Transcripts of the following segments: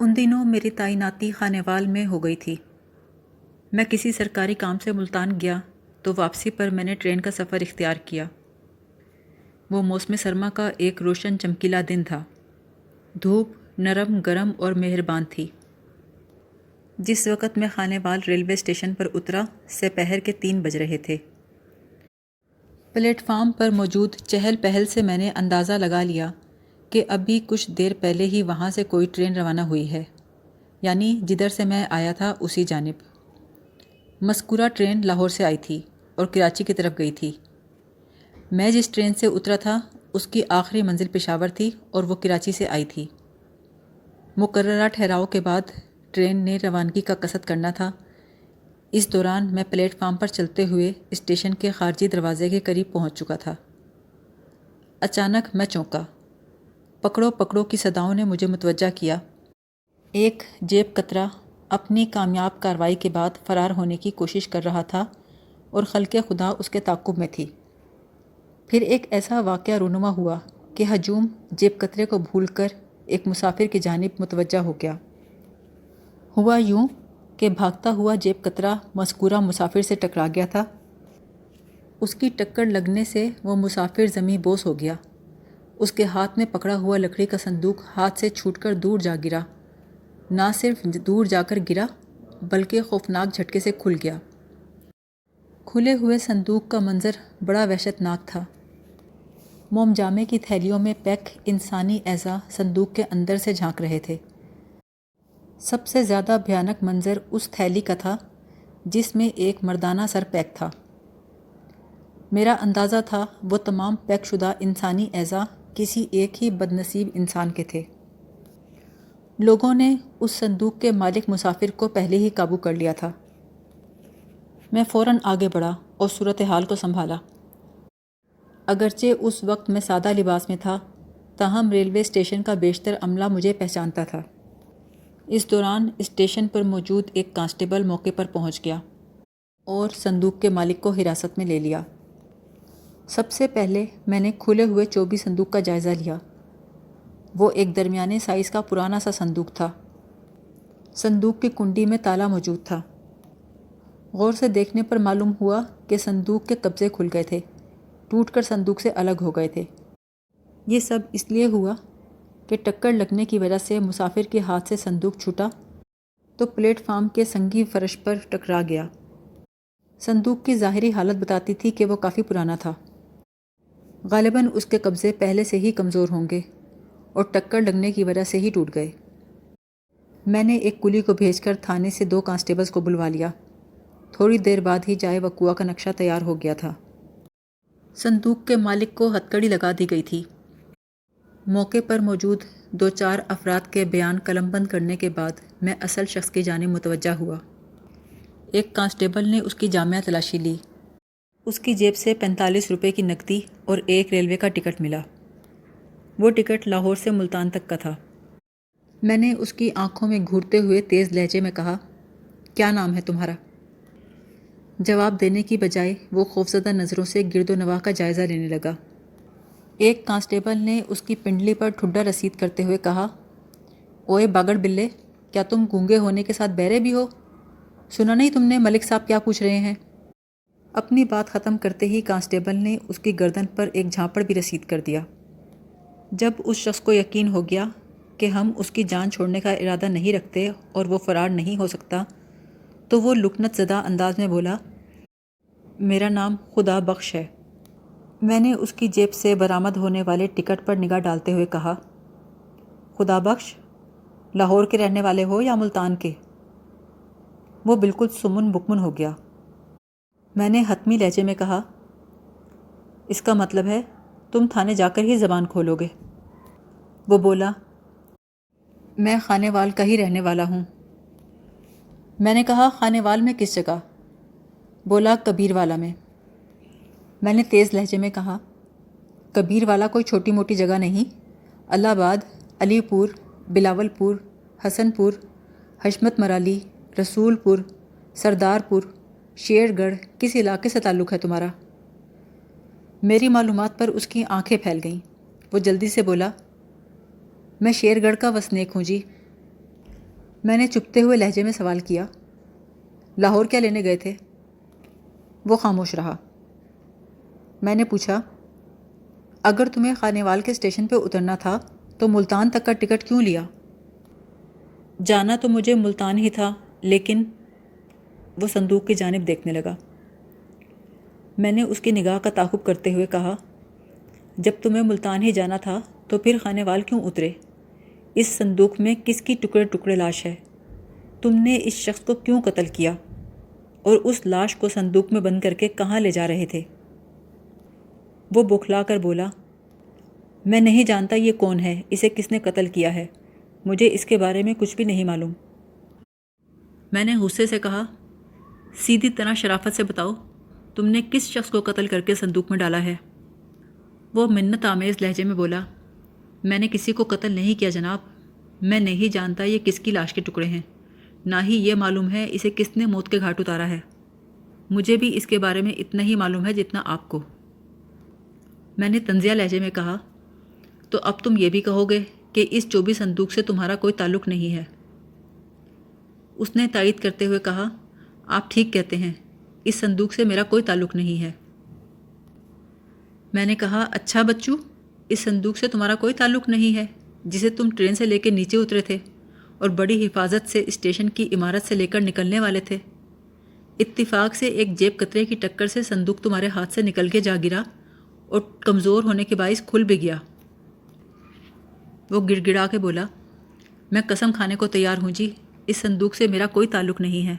ان دنوں میری تعیناتی خانیوال میں ہو گئی تھی۔ میں کسی سرکاری کام سے ملتان گیا تو واپسی پر میں نے ٹرین کا سفر اختیار کیا۔ وہ موسم سرما کا ایک روشن چمکیلا دن تھا۔ دھوپ نرم گرم اور مہربان تھی۔ جس وقت میں خانیوال ریلوے اسٹیشن پر اترا سپہر کے 3 بج رہے تھے۔ پلیٹ فارم پر موجود چہل پہل سے میں نے اندازہ لگا لیا کہ ابھی کچھ دیر پہلے ہی وہاں سے کوئی ٹرین روانہ ہوئی ہے، یعنی جدھر سے میں آیا تھا اسی جانب۔ مذکورہ ٹرین لاہور سے آئی تھی اور کراچی کی طرف گئی تھی۔ میں جس ٹرین سے اترا تھا اس کی آخری منزل پشاور تھی اور وہ کراچی سے آئی تھی۔ مقررہ ٹھہراؤ کے بعد ٹرین نے روانگی کا قصد کرنا تھا۔ اس دوران میں پلیٹ فارم پر چلتے ہوئے اسٹیشن کے خارجی دروازے کے قریب پہنچ چکا تھا۔ اچانک میں چونکا۔ پکڑو پکڑو کی صداؤں نے مجھے متوجہ کیا۔ ایک جیب کترا اپنی کامیاب کارروائی کے بعد فرار ہونے کی کوشش کر رہا تھا اور خلق خدا اس کے تعاقب میں تھی۔ پھر ایک ایسا واقعہ رونما ہوا کہ ہجوم جیب کترے کو بھول کر ایک مسافر کی جانب متوجہ ہو گیا۔ ہوا یوں کہ بھاگتا ہوا جیب کترا مذکورہ مسافر سے ٹکرا گیا تھا۔ اس کی ٹکر لگنے سے وہ مسافر زمیں بوس ہو گیا۔ اس کے ہاتھ میں پکڑا ہوا لکڑی کا صندوق ہاتھ سے چھوٹ کر دور جا گرا۔ نہ صرف دور جا کر گرا بلکہ خوفناک جھٹکے سے کھل گیا۔ کھلے ہوئے صندوق کا منظر بڑا وحشتناک تھا۔ موم جامے کی تھیلیوں میں پیک انسانی اعضاء صندوق کے اندر سے جھانک رہے تھے۔ سب سے زیادہ بھیانک منظر اس تھیلی کا تھا جس میں ایک مردانہ سر پیک تھا۔ میرا اندازہ تھا وہ تمام پیک شدہ انسانی اعضاء کسی ایک ہی بد نصیب انسان کے تھے۔ لوگوں نے اس صندوق کے مالک مسافر کو پہلے ہی قابو کر لیا تھا۔ میں فوراً آگے بڑھا اور صورتحال کو سنبھالا۔ اگرچہ اس وقت میں سادہ لباس میں تھا، تاہم ریلوے اسٹیشن کا بیشتر عملہ مجھے پہچانتا تھا۔ اس دوران اسٹیشن پر موجود ایک کانسٹیبل موقع پر پہنچ گیا اور صندوق کے مالک کو حراست میں لے لیا۔ سب سے پہلے میں نے کھلے ہوئے چوبی صندوق کا جائزہ لیا۔ وہ ایک درمیانے سائز کا پرانا سا صندوق تھا۔ صندوق کی کنڈی میں تالا موجود تھا۔ غور سے دیکھنے پر معلوم ہوا کہ صندوق کے قبضے کھل گئے تھے، ٹوٹ کر صندوق سے الگ ہو گئے تھے۔ یہ سب اس لیے ہوا کہ ٹکر لگنے کی وجہ سے مسافر کے ہاتھ سے صندوق چھوٹا تو پلیٹ فارم کے سنگی فرش پر ٹکرا گیا۔ صندوق کی ظاہری حالت بتاتی تھی کہ وہ کافی پرانا تھا۔ غالباً اس کے قبضے پہلے سے ہی کمزور ہوں گے اور ٹکر لگنے کی وجہ سے ہی ٹوٹ گئے۔ میں نے ایک کلی کو بھیج کر تھانے سے 2 کانسٹیبلز کو بلوا لیا۔ تھوڑی دیر بعد ہی جائے وقوع کا نقشہ تیار ہو گیا تھا۔ صندوق کے مالک کو ہتکڑی لگا دی گئی تھی۔ موقع پر موجود 2-4 افراد کے بیان قلم بند کرنے کے بعد میں اصل شخص کی جانب متوجہ ہوا۔ ایک کانسٹیبل نے اس کی جامع تلاشی لی۔ اس کی جیب سے 45 روپے کی نقدی اور ایک ریلوے کا ٹکٹ ملا۔ وہ ٹکٹ لاہور سے ملتان تک کا تھا۔ میں نے اس کی آنکھوں میں گھورتے ہوئے تیز لہجے میں کہا، کیا نام ہے تمہارا؟ جواب دینے کی بجائے وہ خوفزدہ نظروں سے گرد و نواح کا جائزہ لینے لگا۔ ایک کانسٹیبل نے اس کی پنڈلی پر ٹھڈا رسید کرتے ہوئے کہا، اوئے باگڑ بلے، کیا تم گونگے ہونے کے ساتھ بہرے بھی ہو؟ سنا نہیں تم نے ملک صاحب کیا پوچھ رہے ہیں؟ اپنی بات ختم کرتے ہی کانسٹیبل نے اس کی گردن پر ایک جھانپڑ بھی رسید کر دیا۔ جب اس شخص کو یقین ہو گیا کہ ہم اس کی جان چھوڑنے کا ارادہ نہیں رکھتے اور وہ فرار نہیں ہو سکتا، تو وہ لکنت زدہ انداز میں بولا، میرا نام خدا بخش ہے۔ میں نے اس کی جیب سے برآمد ہونے والے ٹکٹ پر نگاہ ڈالتے ہوئے کہا، خدا بخش، لاہور کے رہنے والے ہو یا ملتان کے؟ وہ بالکل سمن بکمن ہو گیا۔ میں نے حتمی لہجے میں کہا، اس کا مطلب ہے تم تھانے جا کر ہی زبان کھولو گے۔ وہ بولا، میں خانیوال کا ہی رہنے والا ہوں۔ میں نے کہا، خانیوال میں کس جگہ؟ بولا، کبیر والا میں۔ میں نے تیز لہجے میں کہا، کبیر والا کوئی چھوٹی موٹی جگہ نہیں۔ الہ آباد، علی پور، بلاول پور، حسن پور، حشمت مرالی، رسول پور، سردار پور، شیر گڑھ کس علاقے سے تعلق ہے تمہارا؟ میری معلومات پر اس کی آنکھیں پھیل گئیں۔ وہ جلدی سے بولا، میں شیر گڑھ کا وسنیک ہوں جی۔ میں نے چپتے ہوئے لہجے میں سوال کیا۔ لاہور کیا لینے گئے تھے؟ وہ خاموش رہا۔ میں نے پوچھا، اگر تمہیں خانیوال کے اسٹیشن پہ اترنا تھا تو ملتان تک کا ٹکٹ کیوں لیا؟ جانا تو مجھے ملتان ہی تھا، لیکن وہ صندوق کی جانب دیکھنے لگا۔ میں نے اس کی نگاہ کا تعاقب کرتے ہوئے کہا، جب تمہیں ملتان ہی جانا تھا تو پھر خانیوال کیوں اترے؟ اس صندوق میں کس کی ٹکڑے ٹکڑے لاش ہے؟ تم نے اس شخص کو کیوں قتل کیا اور اس لاش کو صندوق میں بند کر کے کہاں لے جا رہے تھے؟ وہ بوکھلا کر بولا، میں نہیں جانتا یہ کون ہے، اسے کس نے قتل کیا ہے، مجھے اس کے بارے میں کچھ بھی نہیں معلوم۔ میں نے غصے سے کہا، سیدھی طرح شرافت سے بتاؤ، تم نے کس شخص کو قتل کر کے صندوق میں ڈالا ہے؟ وہ منت آمیز لہجے میں بولا، میں نے کسی کو قتل نہیں کیا جناب، میں نہیں جانتا یہ کس کی لاش کے ٹکڑے ہیں، نہ ہی یہ معلوم ہے اسے کس نے موت کے گھاٹ اتارا ہے۔ مجھے بھی اس کے بارے میں اتنا ہی معلوم ہے جتنا آپ کو۔ میں نے طنزیہ لہجے میں کہا، تو اب تم یہ بھی کہو گے کہ اس چوبی صندوق سے تمہارا کوئی تعلق نہیں ہے؟ اس نے تائید کرتے ہوئے کہا، آپ ٹھیک کہتے ہیں، اس صندوق سے میرا کوئی تعلق نہیں ہے۔ میں نے کہا، اچھا بچو، اس صندوق سے تمہارا کوئی تعلق نہیں ہے جسے تم ٹرین سے لے کے نیچے اترے تھے اور بڑی حفاظت سے اسٹیشن کی عمارت سے لے کر نکلنے والے تھے۔ اتفاق سے ایک جیب کترے کی ٹکر سے صندوق تمہارے ہاتھ سے نکل کے جا گرا اور کمزور ہونے کے باعث کھل بھی گیا۔ وہ گڑ گڑا کے بولا، میں قسم کھانے کو تیار ہوں جی، اس صندوق سے میرا کوئی تعلق نہیں ہے۔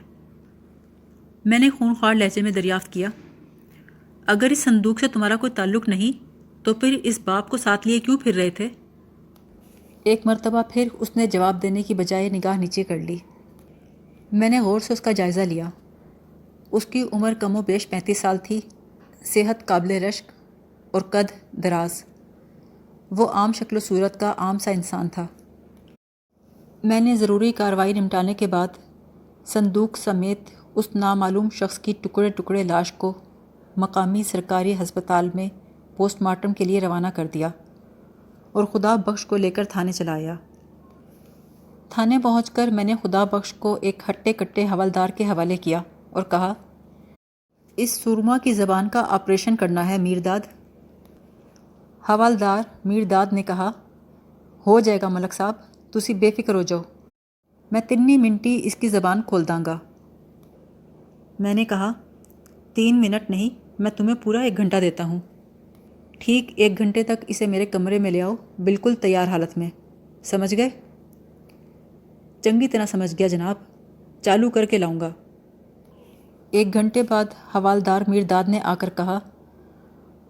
میں نے خونخوار لہجے میں دریافت کیا، اگر اس صندوق سے تمہارا کوئی تعلق نہیں تو پھر اس باپ کو ساتھ لیے کیوں پھر رہے تھے؟ ایک مرتبہ پھر اس نے جواب دینے کی بجائے نگاہ نیچے کر لی۔ میں نے غور سے اس کا جائزہ لیا۔ اس کی عمر کم و بیش 35 سال تھی، صحت قابل رشک اور قد دراز۔ وہ عام شکل و صورت کا عام سا انسان تھا۔ میں نے ضروری کارروائی نمٹانے کے بعد صندوق سمیت اس نامعلوم شخص کی ٹکڑے ٹکڑے لاش کو مقامی سرکاری ہسپتال میں پوسٹ مارٹم کے لیے روانہ کر دیا اور خدا بخش کو لے کر تھانے چلا آیا۔ تھانے پہنچ کر میں نے خدا بخش کو ایک ہٹے کٹے حوالدار کے حوالے کیا اور کہا، اس سورما کی زبان کا آپریشن کرنا ہے میرداد۔ حوالدار میرداد نے کہا، ہو جائے گا ملک صاحب، تسی بے فکر ہو جاؤ، میں 3 منٹی اس کی زبان کھول داں گا۔ میں نے کہا، 3 منٹ نہیں، میں تمہیں پورا 1 گھنٹہ دیتا ہوں۔ ٹھیک 1 گھنٹے تک اسے میرے کمرے میں لے آؤ، بالکل تیار حالت میں، سمجھ گئے؟ چنگی طرح سمجھ گیا جناب، چالو کر کے لاؤں گا۔ 1 گھنٹے بعد حوالدار میرداد نے آ کر کہا،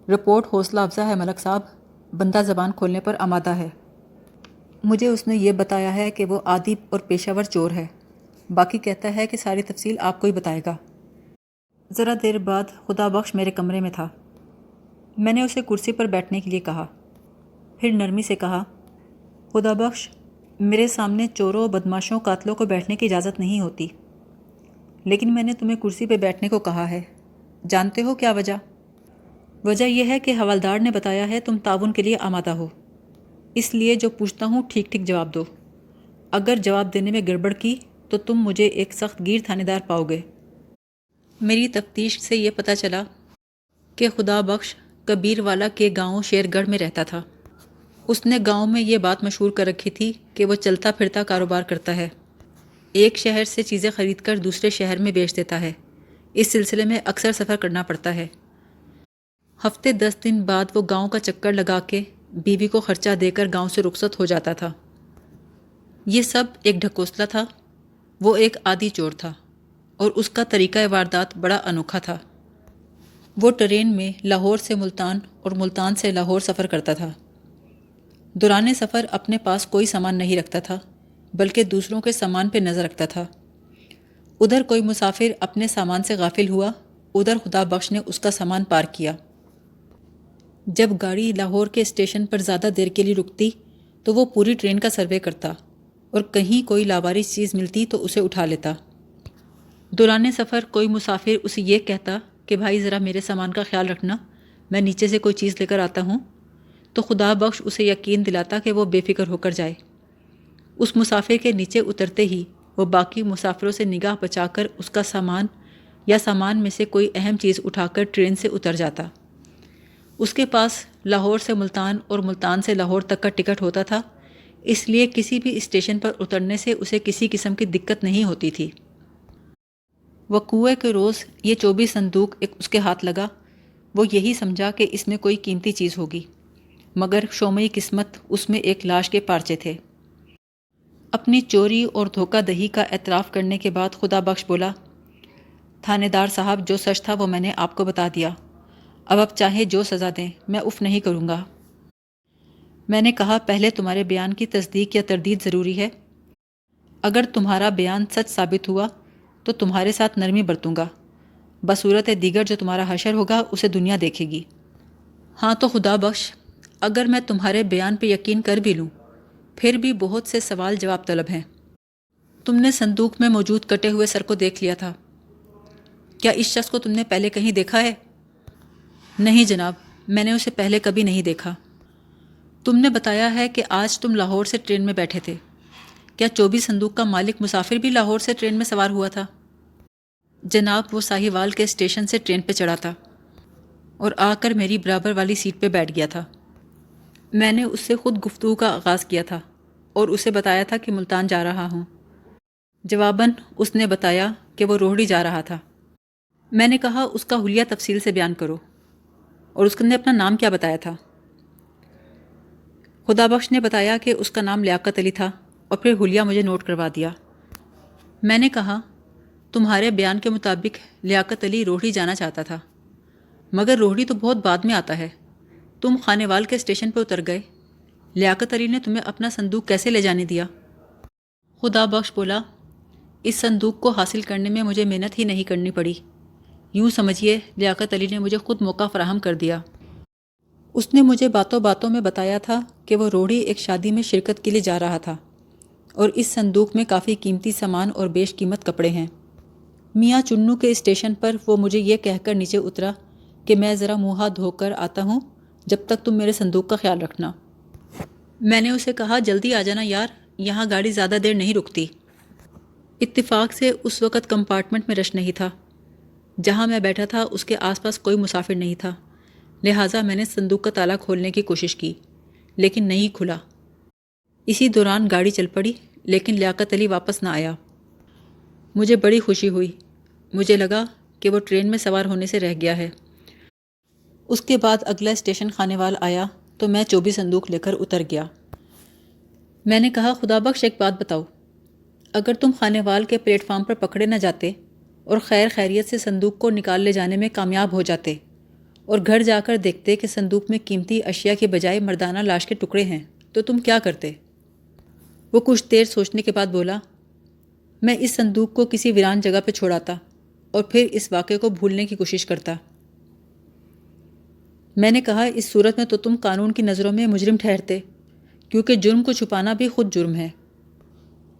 رپورٹ حوصلہ افزا ہے ملک صاحب، بندہ زبان کھولنے پر آمادہ ہے۔ مجھے اس نے یہ بتایا ہے کہ وہ عادی اور پیشہ ور چور ہے، باقی کہتا ہے کہ ساری تفصیل آپ کو ہی بتائے گا۔ ذرا دیر بعد خدا بخش میرے کمرے میں تھا۔ میں نے اسے کرسی پر بیٹھنے کے لیے کہا، پھر نرمی سے کہا، خدا بخش، میرے سامنے چوروں، بدماشوں، قاتلوں کو بیٹھنے کی اجازت نہیں ہوتی، لیکن میں نے تمہیں کرسی پہ بیٹھنے کو کہا ہے۔ جانتے ہو کیا وجہ؟ وجہ یہ ہے کہ حوالدار نے بتایا ہے تم تعاون کے لیے آمادہ ہو، اس لیے جو پوچھتا ہوں ٹھیک ٹھیک جواب دو۔ اگر جواب دینے میں گڑبڑ کی تو تم مجھے ایک سخت گیر تھانے دار پاؤ گے۔ میری تفتیش سے یہ پتہ چلا کہ خدا بخش کبیر والا کے گاؤں شیر گڑھ میں رہتا تھا۔ اس نے گاؤں میں یہ بات مشہور کر رکھی تھی کہ وہ چلتا پھرتا کاروبار کرتا ہے، ایک شہر سے چیزیں خرید کر دوسرے شہر میں بیچ دیتا ہے۔ اس سلسلے میں اکثر سفر کرنا پڑتا ہے۔ ہفتے 10 دن بعد وہ گاؤں کا چکر لگا کے بیوی کو خرچہ دے کر گاؤں سے رخصت ہو جاتا تھا۔ یہ سب ایک ڈھکوسلا تھا۔ وہ ایک عادی چور تھا اور اس کا طریقہ واردات بڑا انوکھا تھا۔ وہ ٹرین میں لاہور سے ملتان اور ملتان سے لاہور سفر کرتا تھا۔ دوران سفر اپنے پاس کوئی سامان نہیں رکھتا تھا، بلکہ دوسروں کے سامان پہ نظر رکھتا تھا۔ ادھر کوئی مسافر اپنے سامان سے غافل ہوا، ادھر خدا بخش نے اس کا سامان پارک کیا۔ جب گاڑی لاہور کے اسٹیشن پر زیادہ دیر کے لیے رکتی تو وہ پوری ٹرین کا سروے کرتا اور کہیں کوئی لاوارث چیز ملتی تو اسے اٹھا لیتا۔ دوران سفر کوئی مسافر اسے یہ کہتا کہ بھائی ذرا میرے سامان کا خیال رکھنا، میں نیچے سے کوئی چیز لے کر آتا ہوں، تو خدا بخش اسے یقین دلاتا کہ وہ بے فکر ہو کر جائے۔ اس مسافر کے نیچے اترتے ہی وہ باقی مسافروں سے نگاہ بچا کر اس کا سامان یا سامان میں سے کوئی اہم چیز اٹھا کر ٹرین سے اتر جاتا۔ اس کے پاس لاہور سے ملتان اور ملتان سے لاہور تک کا ٹکٹ ہوتا تھا، اس لیے کسی بھی اسٹیشن پر اترنے سے اسے کسی قسم کی دقت نہیں ہوتی تھی۔ وقوعے کے روز یہ 24 صندوق اس کے ہاتھ لگا۔ وہ یہی سمجھا کہ اس میں کوئی قیمتی چیز ہوگی، مگر شومئی قسمت اس میں ایک لاش کے پارچے تھے۔ اپنی چوری اور دھوکہ دہی کا اعتراف کرنے کے بعد خدا بخش بولا، تھانے دار صاحب، جو سچ تھا وہ میں نے آپ کو بتا دیا، اب آپ چاہے جو سزا دیں، میں اف نہیں کروں گا۔ میں نے کہا، پہلے تمہارے بیان کی تصدیق یا تردید ضروری ہے۔ اگر تمہارا بیان سچ ثابت ہوا تو تمہارے ساتھ نرمی برتوں گا، بصورت دیگر جو تمہارا حشر ہوگا اسے دنیا دیکھے گی۔ ہاں تو خدا بخش، اگر میں تمہارے بیان پہ یقین کر بھی لوں، پھر بھی بہت سے سوال جواب طلب ہیں۔ تم نے صندوق میں موجود کٹے ہوئے سر کو دیکھ لیا تھا، کیا اس شخص کو تم نے پہلے کہیں دیکھا ہے؟ نہیں جناب، میں نے اسے پہلے کبھی نہیں دیکھا۔ تم نے بتایا ہے کہ آج تم لاہور سے ٹرین میں بیٹھے تھے، کیا 24 صندوق کا مالک مسافر بھی لاہور سے ٹرین میں سوار ہوا تھا؟ جناب، وہ ساہیوال کے اسٹیشن سے ٹرین پہ چڑھا تھا اور آ کر میری برابر والی سیٹ پہ بیٹھ گیا تھا۔ میں نے اس سے خود گفتگو کا آغاز کیا تھا اور اسے بتایا تھا کہ ملتان جا رہا ہوں۔ جواباً اس نے بتایا کہ وہ روہڑی جا رہا تھا۔ میں نے کہا، اس کا حلیہ تفصیل سے بیان کرو، اور اس نے اپنا نام کیا بتایا تھا؟ خدا بخش نے بتایا کہ اس کا نام لیاقت علی تھا، اور پھر حلیہ مجھے نوٹ کروا دیا۔ میں نے کہا، تمہارے بیان کے مطابق لیاقت علی روہڑی جانا چاہتا تھا، مگر روہڑی تو بہت بعد میں آتا ہے، تم خانیوال کے اسٹیشن پہ اتر گئے، لیاقت علی نے تمہیں اپنا صندوق کیسے لے جانے دیا؟ خدا بخش بولا، اس صندوق کو حاصل کرنے میں مجھے محنت ہی نہیں کرنی پڑی، یوں سمجھیے لیاقت علی نے مجھے خود موقع فراہم کر دیا۔ اس نے مجھے باتوں باتوں میں بتایا تھا کہ وہ روہڑی ایک شادی میں شرکت کے لیے جا رہا تھا، اور اس صندوق میں کافی قیمتی سامان اور بیش قیمت کپڑے ہیں۔ میاں چنو کے اسٹیشن پر وہ مجھے یہ کہہ کر نیچے اترا کہ میں ذرا منہ ہاتھ دھو کر آتا ہوں، جب تک تم میرے صندوق کا خیال رکھنا۔ میں نے اسے کہا، جلدی آ جانا یار، یہاں گاڑی زیادہ دیر نہیں رکتی۔ اتفاق سے اس وقت کمپارٹمنٹ میں رش نہیں تھا، جہاں میں بیٹھا تھا اس کے آس پاس کوئی مسافر نہیں تھا، لہٰذا میں نے صندوق کا تالا کھولنے کی کوشش کی، لیکن نہیں کھلا۔ اسی دوران گاڑی چل پڑی، لیکن لیاقت علی واپس نہ آیا۔ مجھے بڑی خوشی ہوئی، مجھے لگا کہ وہ ٹرین میں سوار ہونے سے رہ گیا ہے۔ اس کے بعد اگلا اسٹیشن خانیوال آیا تو میں 24 صندوق لے کر اتر گیا۔ میں نے کہا، خدا بخش ایک بات بتاؤ، اگر تم خانیوال کے پلیٹ فارم پر پکڑے نہ جاتے اور خیر خیریت سے صندوق کو نکال لے جانے میں کامیاب ہو جاتے اور گھر جا کر دیکھتے کہ صندوق میں قیمتی اشیاء کے بجائے مردانہ لاش کے ٹکڑے ہیں، تو تم کیا کرتے؟ وہ کچھ دیر سوچنے کے بعد بولا، میں اس صندوق کو کسی ویران جگہ پہ چھوڑاتا اور پھر اس واقعے کو بھولنے کی کوشش کرتا۔ میں نے کہا، اس صورت میں تو تم قانون کی نظروں میں مجرم ٹھہرتے، کیونکہ جرم کو چھپانا بھی خود جرم ہے۔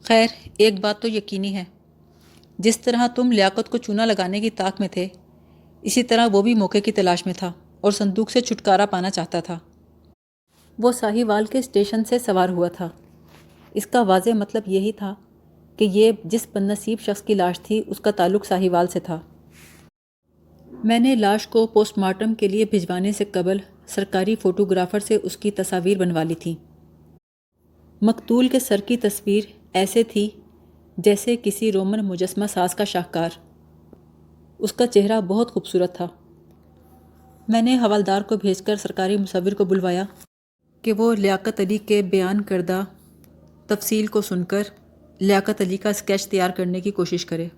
خیر، ایک بات تو یقینی ہے، جس طرح تم لیاقت کو چونا لگانے کی طاق میں تھے، اسی طرح وہ بھی موقع کی تلاش میں تھا اور صندوق سے چھٹکارا پانا چاہتا تھا۔ وہ ساہیوال کے اسٹیشن سے سوار ہوا تھا، اس کا واضح مطلب یہی تھا کہ یہ جس بد نصیب شخص کی لاش تھی اس کا تعلق ساہیوال سے تھا۔ میں نے لاش کو پوسٹ مارٹم کے لیے بھجوانے سے قبل سرکاری فوٹوگرافر سے اس کی تصاویر بنوا لی تھیں۔ مقتول کے سر کی تصویر ایسے تھی جیسے کسی رومن مجسمہ ساز کا شاہکار۔ اس کا چہرہ بہت خوبصورت تھا۔ میں نے حوالدار کو بھیج کر سرکاری مصور کو بلوایا کہ وہ لیاقت علی کے بیان کردہ تفصیل کو سن کر لیاقت علی کا اسکیچ تیار کرنے کی کوشش کرے۔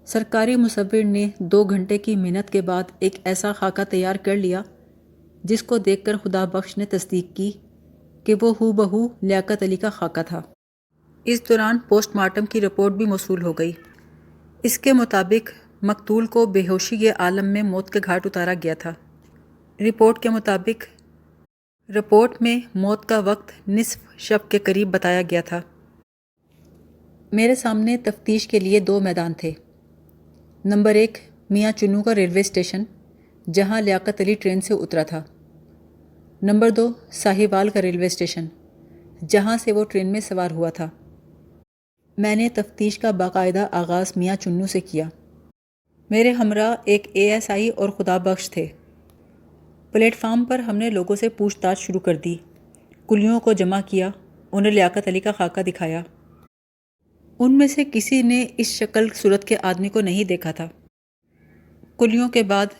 سرکاری مصور نے 2 گھنٹے کی محنت کے بعد ایک ایسا خاکہ تیار کر لیا جس کو دیکھ کر خدا بخش نے تصدیق کی کہ وہ ہو بہو لیاقت علی کا خاکہ تھا۔ اس دوران پوسٹ مارٹم کی رپورٹ بھی موصول ہو گئی۔ اس کے مطابق مقتول کو بے ہوشی کے عالم میں موت کے گھاٹ اتارا گیا تھا۔ رپورٹ کے مطابق رپورٹ میں موت کا وقت نصف شب کے قریب بتایا گیا تھا۔ میرے سامنے تفتیش کے لیے 2 میدان تھے۔ نمبر 1 میاں چنو کا ریلوے اسٹیشن، جہاں لیاقت علی ٹرین سے اترا تھا۔ نمبر 2 ساہیوال کا ریلوے اسٹیشن، جہاں سے وہ ٹرین میں سوار ہوا تھا۔ میں نے تفتیش کا باقاعدہ آغاز میاں چنو سے کیا۔ میرے ہمراہ ایک ASI اور خدا بخش تھے۔ پلیٹ فارم پر ہم نے لوگوں سے پوچھ تاچھ شروع کر دی، کلیوں کو جمع کیا، انہیں لیاقت علی کا خاکہ دکھایا۔ ان میں سے کسی نے اس شکل صورت کے آدمی کو نہیں دیکھا تھا۔ کلیوں کے بعد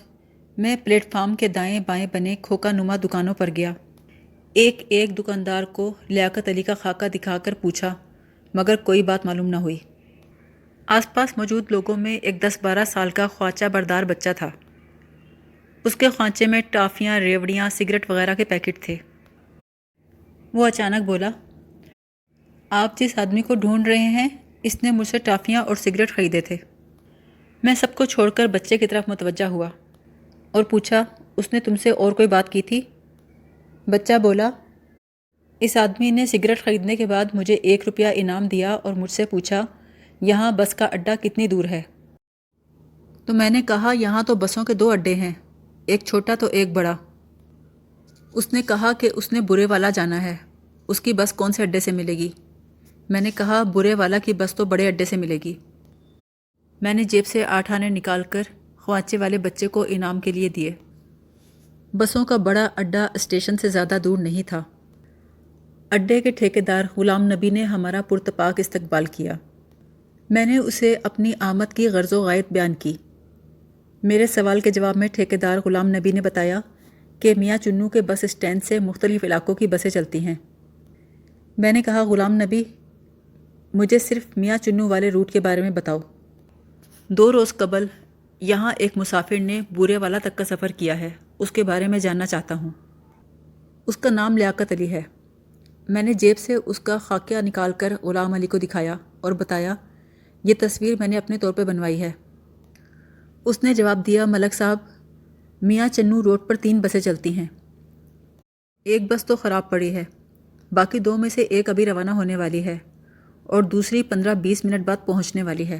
میں پلیٹ فارم کے دائیں بائیں بنے کھوکا نما دکانوں پر گیا۔ ایک ایک دکاندار کو لیاقت علی کا خاکہ دکھا کر پوچھا، مگر کوئی بات معلوم نہ ہوئی۔ آس پاس موجود لوگوں میں ایک 10-12 سال کا خواچہ بردار بچہ تھا۔ اس کے خوانچے میں ٹافیاں، ریوڑیاں، سگریٹ وغیرہ کے پیکٹ تھے۔ وہ اچانک بولا، آپ جس آدمی کو ڈھونڈ رہے ہیں اس نے مجھ سے ٹافیاں اور سگریٹ خریدے تھے۔ میں سب کو چھوڑ کر بچے کی طرف متوجہ ہوا اور پوچھا، اس نے تم سے اور کوئی بات کی تھی؟ بچہ بولا، اس آدمی نے سگریٹ خریدنے کے بعد مجھے 1 روپیہ انعام دیا اور مجھ سے پوچھا، یہاں بس کا اڈہ کتنی دور ہے؟ تو میں نے کہا، یہاں تو بسوں کے 2 اڈے ہیں، ایک چھوٹا تو ایک بڑا۔ اس نے کہا کہ اس نے برے والا جانا ہے، اس کی بس کون سے اڈے سے ملے گی؟ میں نے کہا، برے والا کی بس تو بڑے اڈے سے ملے گی۔ میں نے جیب سے 8 آنے نکال کر خوانچے والے بچے کو انعام کے لیے دیے۔ بسوں کا بڑا اڈہ اسٹیشن سے زیادہ دور نہیں تھا۔ اڈے کے ٹھیکیدار غلام نبی نے ہمارا پرتپاک استقبال کیا۔ میں نے اسے اپنی آمد کی غرض و غایت بیان کی۔ میرے سوال کے جواب میں ٹھیکیدار غلام نبی نے بتایا کہ میاں چنو کے بس اسٹینڈ سے مختلف علاقوں کی بسیں چلتی ہیں۔ میں نے کہا، غلام نبی، مجھے صرف میاں چنو والے روٹ کے بارے میں بتاؤ۔ 2 روز قبل یہاں ایک مسافر نے بورے والا تک کا سفر کیا ہے، اس کے بارے میں جاننا چاہتا ہوں۔ اس کا نام لیاقت علی ہے۔ میں نے جیب سے اس کا خاکہ نکال کر غلام علی کو دکھایا اور بتایا، یہ تصویر میں نے اپنے طور پہ بنوائی ہے۔ اس نے جواب دیا، ملک صاحب، میاں چنو روڈ پر 3 بسیں چلتی ہیں۔ ایک بس تو خراب پڑی ہے، باقی 2 میں سے ایک ابھی روانہ ہونے والی ہے اور دوسری 15-20 منٹ بعد پہنچنے والی ہے۔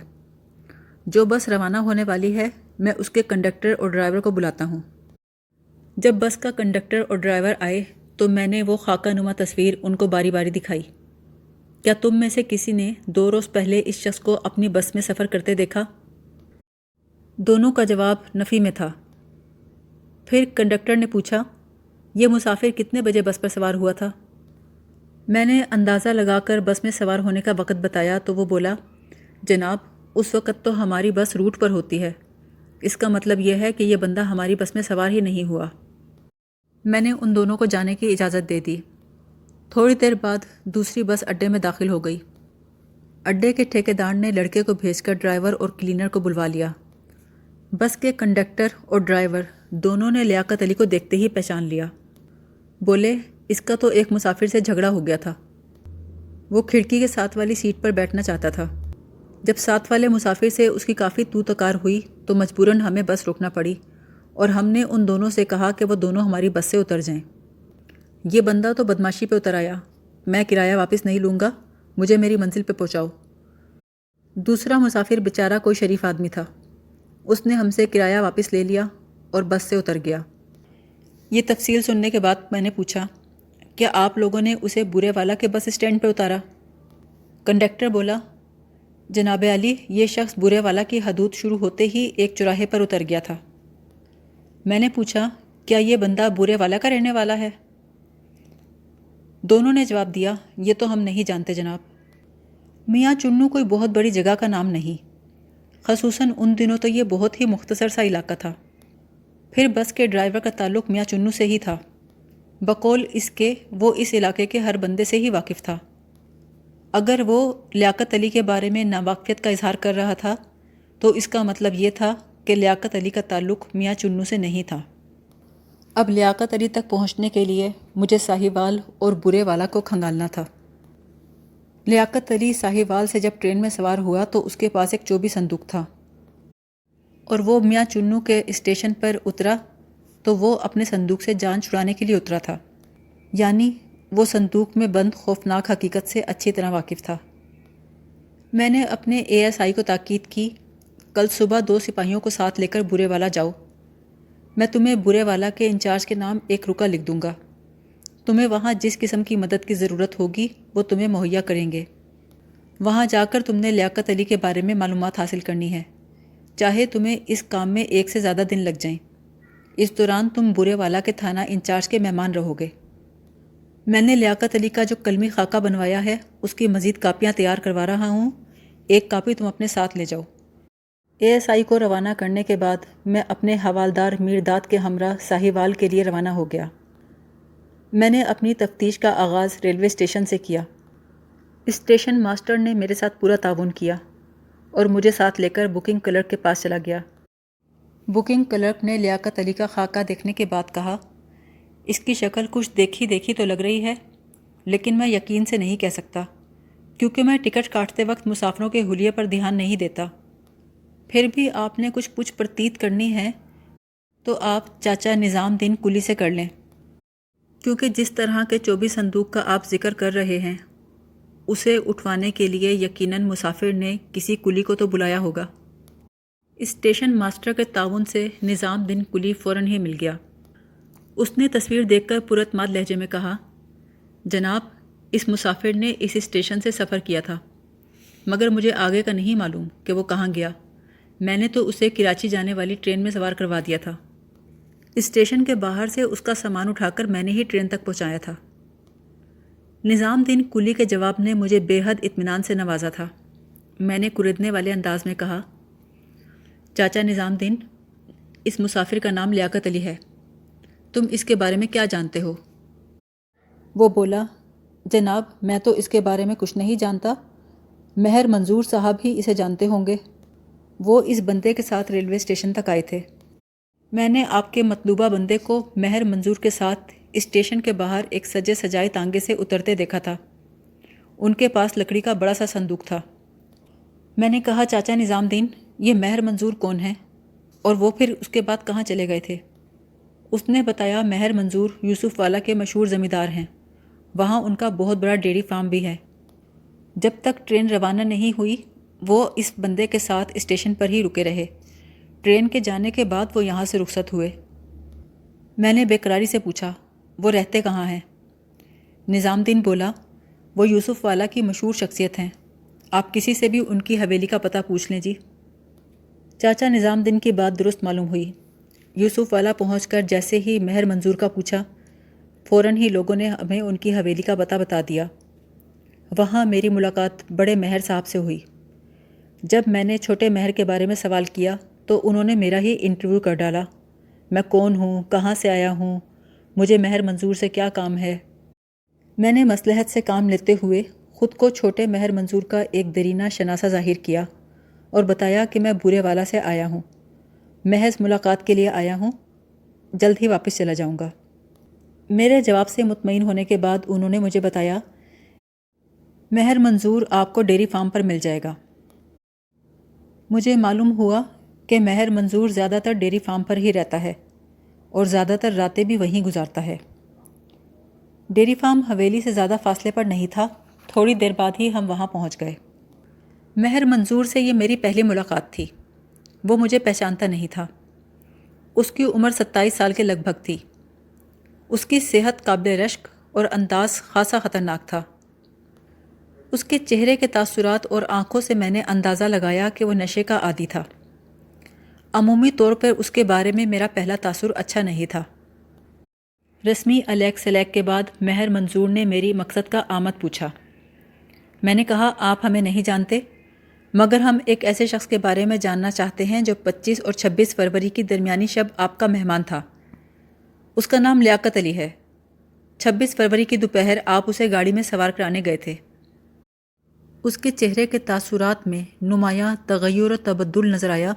جو بس روانہ ہونے والی ہے میں اس کے کنڈکٹر اور ڈرائیور کو بلاتا ہوں۔ جب بس کا کنڈکٹر اور ڈرائیور آئے تو میں نے وہ خاکہ نما تصویر ان کو باری باری دکھائی۔ کیا تم میں سے کسی نے 2 روز پہلے اس شخص کو اپنی بس میں سفر کرتے دیکھا؟ دونوں کا جواب نفی میں تھا۔ پھر کنڈکٹر نے پوچھا، یہ مسافر کتنے بجے بس پر سوار ہوا تھا؟ میں نے اندازہ لگا کر بس میں سوار ہونے کا وقت بتایا تو وہ بولا، جناب، اس وقت تو ہماری بس روٹ پر ہوتی ہے، اس کا مطلب یہ ہے کہ یہ بندہ ہماری بس میں سوار ہی نہیں ہوا۔ میں نے ان دونوں کو جانے کی اجازت دے دی۔ تھوڑی دیر بعد دوسری بس اڈے میں داخل ہو گئی۔ اڈے کے ٹھیکیدار نے لڑکے کو بھیج کر ڈرائیور اور کلینر کو بلوا لیا۔ بس کے کنڈکٹر اور ڈرائیور دونوں نے لیاقت علی کو دیکھتے ہی پہچان لیا۔ بولے، اس کا تو ایک مسافر سے جھگڑا ہو گیا تھا، وہ کھڑکی کے ساتھ والی سیٹ پر بیٹھنا چاہتا تھا۔ جب ساتھ والے مسافر سے اس کی کافی تو تکار ہوئی تو مجبوراً ہمیں بس روکنا پڑی اور ہم نے ان دونوں سے کہا کہ وہ دونوں ہماری بس سے اتر جائیں۔ یہ بندہ تو بدماشی پہ اتر آیا، میں کرایہ واپس نہیں لوں گا، مجھے میری منزل پہ پہنچاؤ۔ دوسرا مسافر بیچارہ کوئی شریف آدمی تھا، اس نے ہم سے کرایہ واپس لے لیا اور بس سے اتر گیا۔ یہ تفصیل سننے کے بعد میں نے پوچھا، کیا آپ لوگوں نے اسے برے والا کے بس اسٹینڈ پہ اتارا؟ کنڈکٹر بولا، جناب علی، یہ شخص برے والا کی حدود شروع ہوتے ہی ایک چوراہے پر اتر گیا تھا۔ میں نے پوچھا، کیا یہ بندہ برے والا کا رہنے والا ہے؟ دونوں نے جواب دیا، یہ تو ہم نہیں جانتے جناب۔ میاں چنو کوئی بہت بڑی جگہ کا نام نہیں، خصوصاً ان دنوں تو یہ بہت ہی مختصر سا علاقہ تھا۔ پھر بس کے ڈرائیور کا تعلق میاں چنو سے ہی تھا، بقول اس کے وہ اس علاقے کے ہر بندے سے ہی واقف تھا۔ اگر وہ لیاقت علی کے بارے میں ناواقفیت کا اظہار کر رہا تھا تو اس کا مطلب یہ تھا کہ لیاقت علی کا تعلق میاں چنو سے نہیں تھا۔ اب لیاقت علی تک پہنچنے کے لیے مجھے ساہیوال اور برے والا کو کھنگالنا تھا۔ لیاقت علی ساہیوال سے جب ٹرین میں سوار ہوا تو اس کے پاس ایک چوبی صندوق تھا، اور وہ میاں چنو کے اسٹیشن پر اترا تو وہ اپنے صندوق سے جان چھڑانے کے لیے اترا تھا، یعنی وہ صندوق میں بند خوفناک حقیقت سے اچھی طرح واقف تھا۔ میں نے اپنے ASI کو تاکید کی، کل صبح 2 سپاہیوں کو ساتھ لے کر برے والا جاؤ، میں تمہیں برے والا کے انچارج کے نام ایک رکا لکھ دوں گا، تمہیں وہاں جس قسم کی مدد کی ضرورت ہوگی وہ تمہیں مہیا کریں گے۔ وہاں جا کر تم نے لیاقت علی کے بارے میں معلومات حاصل کرنی ہے، چاہے تمہیں اس کام میں 1 سے زیادہ دن لگ جائیں۔ اس دوران تم برے والا کے تھانہ انچارج کے مہمان رہو گے۔ میں نے لیاقت علی کا جو قلمی خاکہ بنوایا ہے اس کی مزید کاپیاں تیار کروا رہا ہوں، 1 کاپی تم اپنے ساتھ لے جاؤ۔ ASI کو روانہ کرنے کے بعد میں اپنے حوالدار میرداد کے ہمراہ ساہیوال کے لیے روانہ ہو گیا۔ میں نے اپنی تفتیش کا آغاز ریلوے اسٹیشن سے کیا۔ اسٹیشن ماسٹر نے میرے ساتھ پورا تعاون کیا اور مجھے ساتھ لے کر بکنگ کلرک کے پاس چلا گیا۔ بکنگ کلرک نے لیاقت علی کا خاکہ دیکھنے کے بعد کہا، اس کی شکل کچھ دیکھی تو لگ رہی ہے، لیکن میں یقین سے نہیں کہہ سکتا کیونکہ میں ٹکٹ کاٹتے وقت مسافروں کے حلیے پر دھیان نہیں دیتا۔ پھر بھی آپ نے کچھ پوچھ پرتیت کرنی ہے تو آپ چاچا نظام دین کلی سے کر لیں، کیونکہ جس طرح کے 24 صندوق کا آپ ذکر کر رہے ہیں اسے اٹھوانے کے لیے یقیناً مسافر نے کسی کلی کو تو بلایا ہوگا۔ اسٹیشن ماسٹر کے تعاون سے نظام دین کلی فوراً ہی مل گیا۔ اس نے تصویر دیکھ کر پراعتماد لہجے میں کہا، جناب، اس مسافر نے اس اسٹیشن سے سفر کیا تھا، مگر مجھے آگے کا نہیں معلوم کہ وہ کہاں گیا۔ میں نے تو اسے کراچی جانے والی ٹرین میں سوار کروا دیا تھا۔ اسٹیشن کے باہر سے اس کا سامان اٹھا کر میں نے ہی ٹرین تک پہنچایا تھا۔ نظام دین کلی کے جواب نے مجھے بے حد اطمینان سے نوازا تھا۔ میں نے کردنے والے انداز میں کہا، چاچا نظام دین، اس مسافر کا نام لیاقت علی ہے، تم اس کے بارے میں کیا جانتے ہو؟ وہ بولا، جناب، میں تو اس کے بارے میں کچھ نہیں جانتا، مہر منظور صاحب ہی اسے جانتے ہوں گے۔ وہ اس بندے کے ساتھ ریلوے اسٹیشن تک آئے تھے۔ میں نے آپ کے مطلوبہ بندے کو مہر منظور کے ساتھ اسٹیشن کے باہر ایک سجے سجائے تانگے سے اترتے دیکھا تھا۔ ان کے پاس لکڑی کا بڑا سا صندوق تھا۔ میں نے کہا، چاچا نظام دین، یہ مہر منظور کون ہے اور وہ پھر اس کے بعد کہاں چلے گئے تھے؟ اس نے بتایا، مہر منظور یوسف والا کے مشہور زمیندار ہیں، وہاں ان کا بہت بڑا ڈیری فارم بھی ہے۔ جب تک ٹرین روانہ نہیں ہوئی وہ اس بندے کے ساتھ اسٹیشن پر ہی رکے رہے۔ ٹرین کے جانے کے بعد وہ یہاں سے رخصت ہوئے۔ میں نے بے قراری سے پوچھا، وہ رہتے کہاں ہیں؟ نظام دین بولا، وہ یوسف والا کی مشہور شخصیت ہیں، آپ کسی سے بھی ان کی حویلی کا پتہ پوچھ لیں جی۔ چاچا نظام دین کی بات درست معلوم ہوئی۔ یوسف والا پہنچ کر جیسے ہی مہر منظور کا پوچھا، فوراً ہی لوگوں نے ہمیں ان کی حویلی کا پتہ بتا دیا۔ وہاں میری ملاقات بڑے مہر صاحب سے ہوئی۔ جب میں نے چھوٹے مہر کے بارے میں سوال کیا تو انہوں نے میرا ہی انٹرویو کر ڈالا۔ میں کون ہوں، کہاں سے آیا ہوں، مجھے مہر منظور سے کیا کام ہے۔ میں نے مصلحت سے کام لیتے ہوئے خود کو چھوٹے مہر منظور کا ایک درینہ شناسہ ظاہر کیا اور بتایا کہ میں بورے والا سے آیا ہوں، محض ملاقات کے لیے آیا ہوں، جلد ہی واپس چلا جاؤں گا۔ میرے جواب سے مطمئن ہونے کے بعد انہوں نے مجھے بتایا، مہر منظور آپ کو ڈیری فارم پر مل جائے گا۔ مجھے معلوم ہوا کہ مہر منظور زیادہ تر ڈیری فارم پر ہی رہتا ہے اور زیادہ تر راتیں بھی وہیں گزارتا ہے۔ ڈیری فارم حویلی سے زیادہ فاصلے پر نہیں تھا، تھوڑی دیر بعد ہی ہم وہاں پہنچ گئے۔ مہر منظور سے یہ میری پہلی ملاقات تھی۔ وہ مجھے پہچانتا نہیں تھا۔ اس کی عمر 27 سال کے لگ بھگ تھی۔ اس کی صحت قابل رشک اور انداز خاصا خطرناک تھا۔ اس کے چہرے کے تاثرات اور آنکھوں سے میں نے اندازہ لگایا کہ وہ نشے کا عادی تھا۔ عمومی طور پر اس کے بارے میں میرا پہلا تاثر اچھا نہیں تھا۔ رسمی الیک سلیک کے بعد مہر منظور نے میری مقصد کا آمد پوچھا۔ میں نے کہا، آپ ہمیں نہیں جانتے، مگر ہم ایک ایسے شخص کے بارے میں جاننا چاہتے ہیں جو 25 اور 26 فروری کی درمیانی شب آپ کا مہمان تھا۔ اس کا نام لیاقت علی ہے۔ 26 فروری کی دوپہر آپ اسے گاڑی میں سوار کرانے گئے تھے۔ اس کے چہرے کے تاثرات میں نمایاں تغیر و تبدل نظر آیا،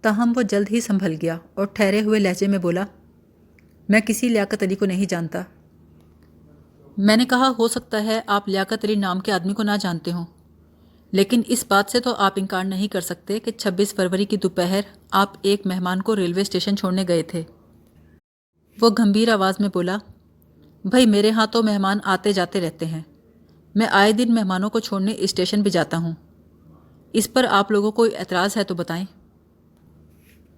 تاہم وہ جلد ہی سنبھل گیا اور ٹھہرے ہوئے لہجے میں بولا، میں کسی لیاقت علی کو نہیں جانتا۔ میں نے کہا، ہو سکتا ہے آپ لیاقت علی نام کے آدمی کو نہ جانتے ہوں، لیکن اس بات سے تو آپ انکار نہیں کر سکتے کہ 26 فروری کی دوپہر آپ ایک مہمان کو ریلوے اسٹیشن چھوڑنے گئے تھے۔ وہ گھمبیر آواز میں بولا، بھائی میرے ہاں تو مہمان آتے جاتے رہتے ہیں، میں آئے دن مہمانوں کو چھوڑنے اسٹیشن بھی جاتا ہوں، اس پر آپ لوگوں کو اعتراض ہے تو بتائیں۔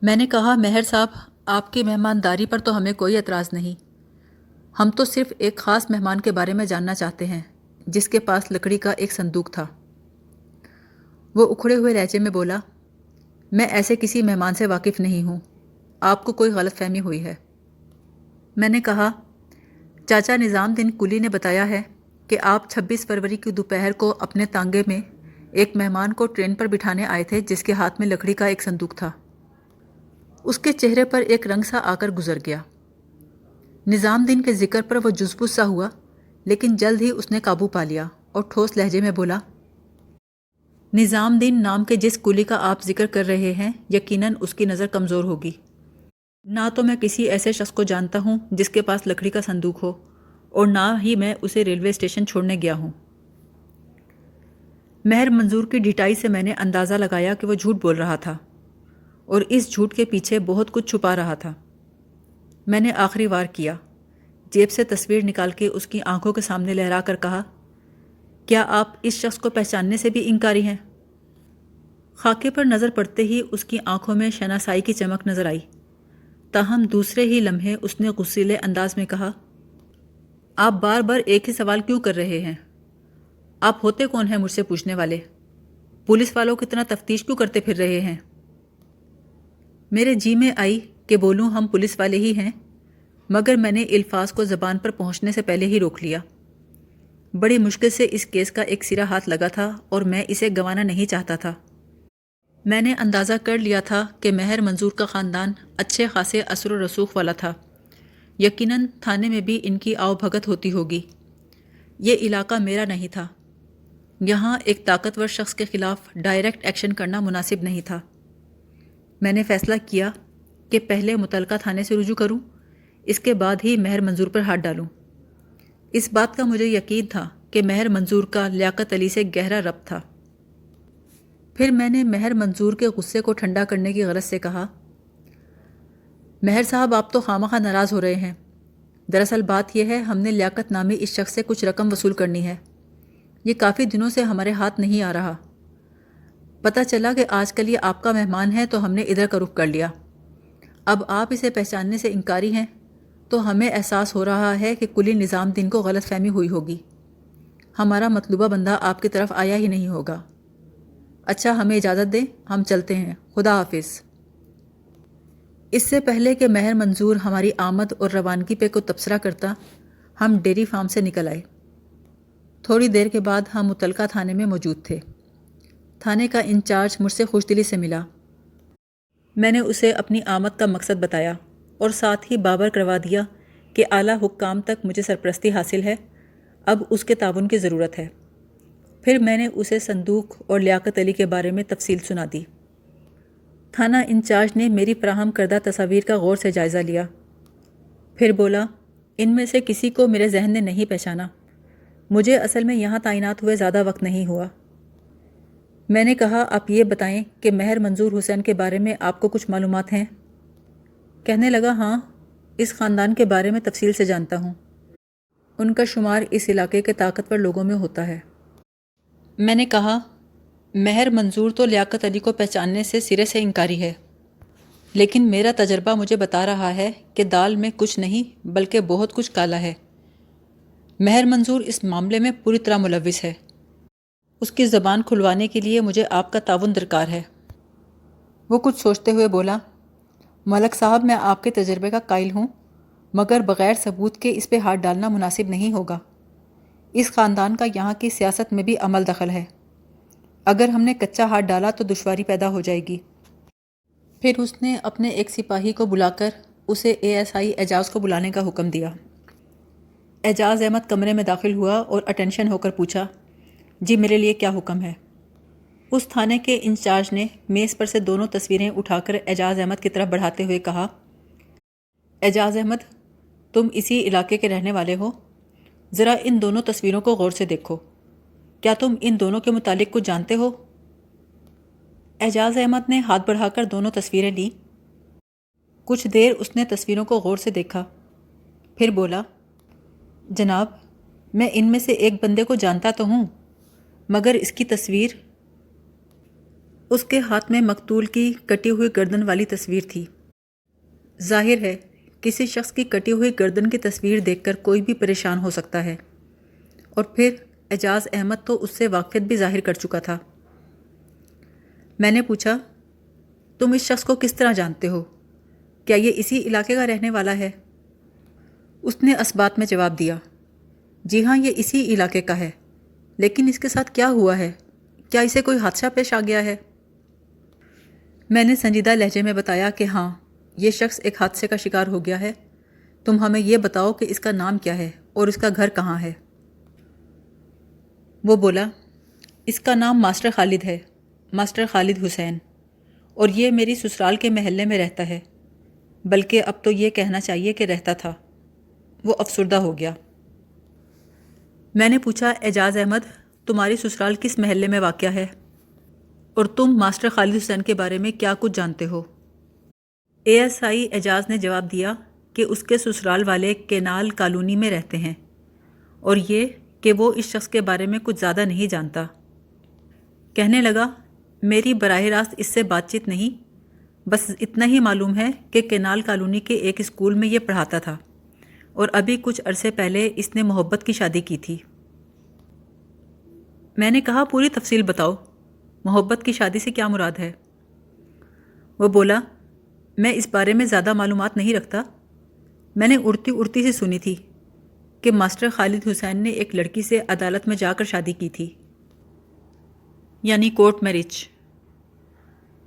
میں نے کہا، مہر صاحب، آپ کی مہمانداری پر تو ہمیں کوئی اعتراض نہیں، ہم تو صرف ایک خاص مہمان کے بارے میں جاننا چاہتے ہیں جس کے پاس لکڑی کا ایک صندوق تھا۔ وہ اکھڑے ہوئے لہجے میں بولا، میں ایسے کسی مہمان سے واقف نہیں ہوں، آپ کو کوئی غلط فہمی ہوئی ہے۔ میں نے کہا، چاچا نظام دین کلی نے بتایا ہے کہ آپ 26 فروری کی دوپہر کو اپنے تانگے میں ایک مہمان کو ٹرین پر بٹھانے آئے تھے جس کے ہاتھ میں لکڑی کا ایک صندوق تھا۔ اس کے چہرے پر ایک رنگ سا آ کر گزر گیا۔ نظام دین کے ذکر پر وہ جزبوز سا ہوا، لیکن جلد ہی اس نے قابو پا لیا اور ٹھوس لہجے میں بولا، نظام دین نام کے جس کلی کا آپ ذکر کر رہے ہیں یقیناً اس کی نظر کمزور ہوگی۔ نہ تو میں کسی ایسے شخص کو جانتا ہوں جس کے پاس لکڑی کا صندوق ہو، اور نہ ہی میں اسے ریلوے اسٹیشن چھوڑنے گیا ہوں۔ مہر منظور کی ڈھٹائی سے میں نے اندازہ لگایا کہ وہ جھوٹ بول رہا تھا، اور اس جھوٹ کے پیچھے بہت کچھ چھپا رہا تھا۔ میں نے آخری وار کیا، جیب سے تصویر نکال کے اس کی آنکھوں کے سامنے لہرا کر کہا، کیا آپ اس شخص کو پہچاننے سے بھی انکاری ہیں؟ خاکے پر نظر پڑتے ہی اس کی آنکھوں میں شناسائی کی چمک نظر آئی، تاہم دوسرے ہی لمحے اس نے غصیلے انداز میں کہا، آپ بار بار ایک ہی سوال کیوں کر رہے ہیں؟ آپ ہوتے کون ہیں مجھ سے پوچھنے والے؟ پولیس والوں کی طرح تفتیش کیوں کرتے پھر رہے ہیں؟ میرے جی میں آئی کہ بولوں ہم پولیس والے ہی ہیں، مگر میں نے الفاظ کو زبان پر پہنچنے سے پہلے ہی روک لیا۔ بڑی مشکل سے اس کیس کا ایک سرا ہاتھ لگا تھا اور میں اسے گنوانا نہیں چاہتا تھا۔ میں نے اندازہ کر لیا تھا کہ مہر منظور کا خاندان اچھے خاصے اثر و رسوخ والا تھا، یقیناً تھانے میں بھی ان کی آؤ بھگت ہوتی ہوگی۔ یہ علاقہ میرا نہیں تھا، یہاں ایک طاقتور شخص کے خلاف ڈائریکٹ ایکشن کرنا مناسب نہیں تھا۔ میں نے فیصلہ کیا کہ پہلے متعلقہ تھانے سے رجوع کروں، اس کے بعد ہی مہر منظور پر ہاتھ ڈالوں۔ اس بات کا مجھے یقین تھا کہ مہر منظور کا لیاقت علی سے گہرا ربط تھا۔ پھر میں نے مہر منظور کے غصے کو ٹھنڈا کرنے کی غرض سے کہا، مہر صاحب آپ تو خواہ ناراض ہو رہے ہیں۔ دراصل بات یہ ہے ہم نے لیاقت نامی اس شخص سے کچھ رقم وصول کرنی ہے۔ یہ کافی دنوں سے ہمارے ہاتھ نہیں آ رہا۔ پتہ چلا کہ آج کل یہ آپ کا مہمان ہے تو ہم نے ادھر کا رخ کر لیا۔ اب آپ اسے پہچاننے سے انکاری ہیں تو ہمیں احساس ہو رہا ہے کہ کلی نظام دین کو غلط فہمی ہوئی ہوگی۔ ہمارا مطلوبہ بندہ آپ کی طرف آیا ہی نہیں ہوگا۔ اچھا ہمیں اجازت دیں، ہم چلتے ہیں، خدا حافظ۔ اس سے پہلے کہ مہر منظور ہماری آمد اور روانگی پہ کوئی تبصرہ کرتا، ہم ڈیری فارم سے نکل آئے۔ تھوڑی دیر کے بعد ہم متعلقہ تھانے میں موجود تھے۔ تھانے کا انچارج مجھ سے خوش دلی سے ملا۔ میں نے اسے اپنی آمد کا مقصد بتایا اور ساتھ ہی بابر کروا دیا کہ اعلیٰ حکام تک مجھے سرپرستی حاصل ہے، اب اس کے تعاون کی ضرورت ہے۔ پھر میں نے اسے صندوق اور لیاقت علی کے بارے میں تفصیل سنا دی۔ تھانہ انچارج نے میری فراہم کردہ تصاویر کا غور سے جائزہ لیا، پھر بولا، ان میں سے کسی کو میرے ذہن نے نہیں پہچانا۔ مجھے اصل میں یہاں تعینات ہوئے زیادہ وقت نہیں ہوا۔ میں نے کہا، آپ یہ بتائیں کہ مہر منظور حسین کے بارے میں آپ کو کچھ معلومات ہیں؟ کہنے لگا، ہاں، اس خاندان کے بارے میں تفصیل سے جانتا ہوں۔ ان کا شمار اس علاقے کے طاقتور لوگوں میں ہوتا ہے۔ میں نے کہا، مہر منظور تو لیاقت علی کو پہچاننے سے سرے سے انکاری ہے، لیکن میرا تجربہ مجھے بتا رہا ہے کہ دال میں کچھ نہیں بلکہ بہت کچھ کالا ہے۔ مہر منظور اس معاملے میں پوری طرح ملوث ہے۔ اس کی زبان کھلوانے کے لیے مجھے آپ کا تعاون درکار ہے۔ وہ کچھ سوچتے ہوئے بولا، ملک صاحب میں آپ کے تجربے کا قائل ہوں، مگر بغیر ثبوت کے اس پہ ہاتھ ڈالنا مناسب نہیں ہوگا۔ اس خاندان کا یہاں کی سیاست میں بھی عمل دخل ہے۔ اگر ہم نے کچا ہاتھ ڈالا تو دشواری پیدا ہو جائے گی۔ پھر اس نے اپنے ایک سپاہی کو بلا کر اسے ASI اعجاز کو بلانے کا حکم دیا۔ اعجاز احمد کمرے میں داخل ہوا اور اٹینشن ہو کر پوچھا، جی میرے لیے کیا حکم ہے؟ اس تھانے کے انچارج نے میز پر سے دونوں تصویریں اٹھا کر اعجاز احمد کی طرف بڑھاتے ہوئے کہا، اعجاز احمد، تم اسی علاقے کے رہنے والے ہو، ذرا ان دونوں تصویروں کو غور سے دیکھو، کیا تم ان دونوں کے متعلق کچھ جانتے ہو؟ اعجاز احمد نے ہاتھ بڑھا کر دونوں تصویریں لیں۔ کچھ دیر اس نے تصویروں کو غور سے دیکھا، پھر بولا، جناب، میں ان میں سے ایک بندے کو جانتا تو ہوں، مگر اس کی تصویر… اس کے ہاتھ میں مقتول کی کٹی ہوئی گردن والی تصویر تھی۔ ظاہر ہے کسی شخص کی کٹی ہوئی گردن کی تصویر دیکھ کر کوئی بھی پریشان ہو سکتا ہے، اور پھر اعجاز احمد تو اس سے واقفیت بھی ظاہر کر چکا تھا۔ میں نے پوچھا، تم اس شخص کو کس طرح جانتے ہو؟ کیا یہ اسی علاقے کا رہنے والا ہے؟ اس نے اثبات میں جواب دیا، جی ہاں، یہ اسی علاقے کا ہے، لیکن اس کے ساتھ کیا ہوا ہے؟ کیا اسے کوئی حادثہ پیش آ گیا ہے؟ میں نے سنجیدہ لہجے میں بتایا کہ ہاں، یہ شخص ایک حادثے کا شکار ہو گیا ہے۔ تم ہمیں یہ بتاؤ کہ اس کا نام کیا ہے اور اس کا گھر کہاں ہے؟ وہ بولا، اس کا نام ماسٹر خالد ہے، ماسٹر خالد حسین، اور یہ میری سسرال کے محلے میں رہتا ہے، بلکہ اب تو یہ کہنا چاہیے کہ رہتا تھا۔ وہ افسردہ ہو گیا۔ میں نے پوچھا، اعجاز احمد، تمہاری سسرال کس محلے میں واقع ہے؟ اور تم ماسٹر خالد حسین کے بارے میں کیا کچھ جانتے ہو؟ اے ایس آئی اعجاز نے جواب دیا کہ اس کے سسرال والے کینال کالونی میں رہتے ہیں، اور یہ کہ وہ اس شخص کے بارے میں کچھ زیادہ نہیں جانتا۔ کہنے لگا، میری براہ راست اس سے بات چیت نہیں، بس اتنا ہی معلوم ہے کہ کینال کالونی کے ایک اسکول میں یہ پڑھاتا تھا، اور ابھی کچھ عرصے پہلے اس نے محبت کی شادی کی تھی۔ میں نے کہا، پوری تفصیل بتاؤ، محبت کی شادی سے کیا مراد ہے؟ وہ بولا، میں اس بارے میں زیادہ معلومات نہیں رکھتا، میں نے اڑتی اڑتی سے سنی تھی کہ ماسٹر خالد حسین نے ایک لڑکی سے عدالت میں جا کر شادی کی تھی، یعنی کورٹ میرج۔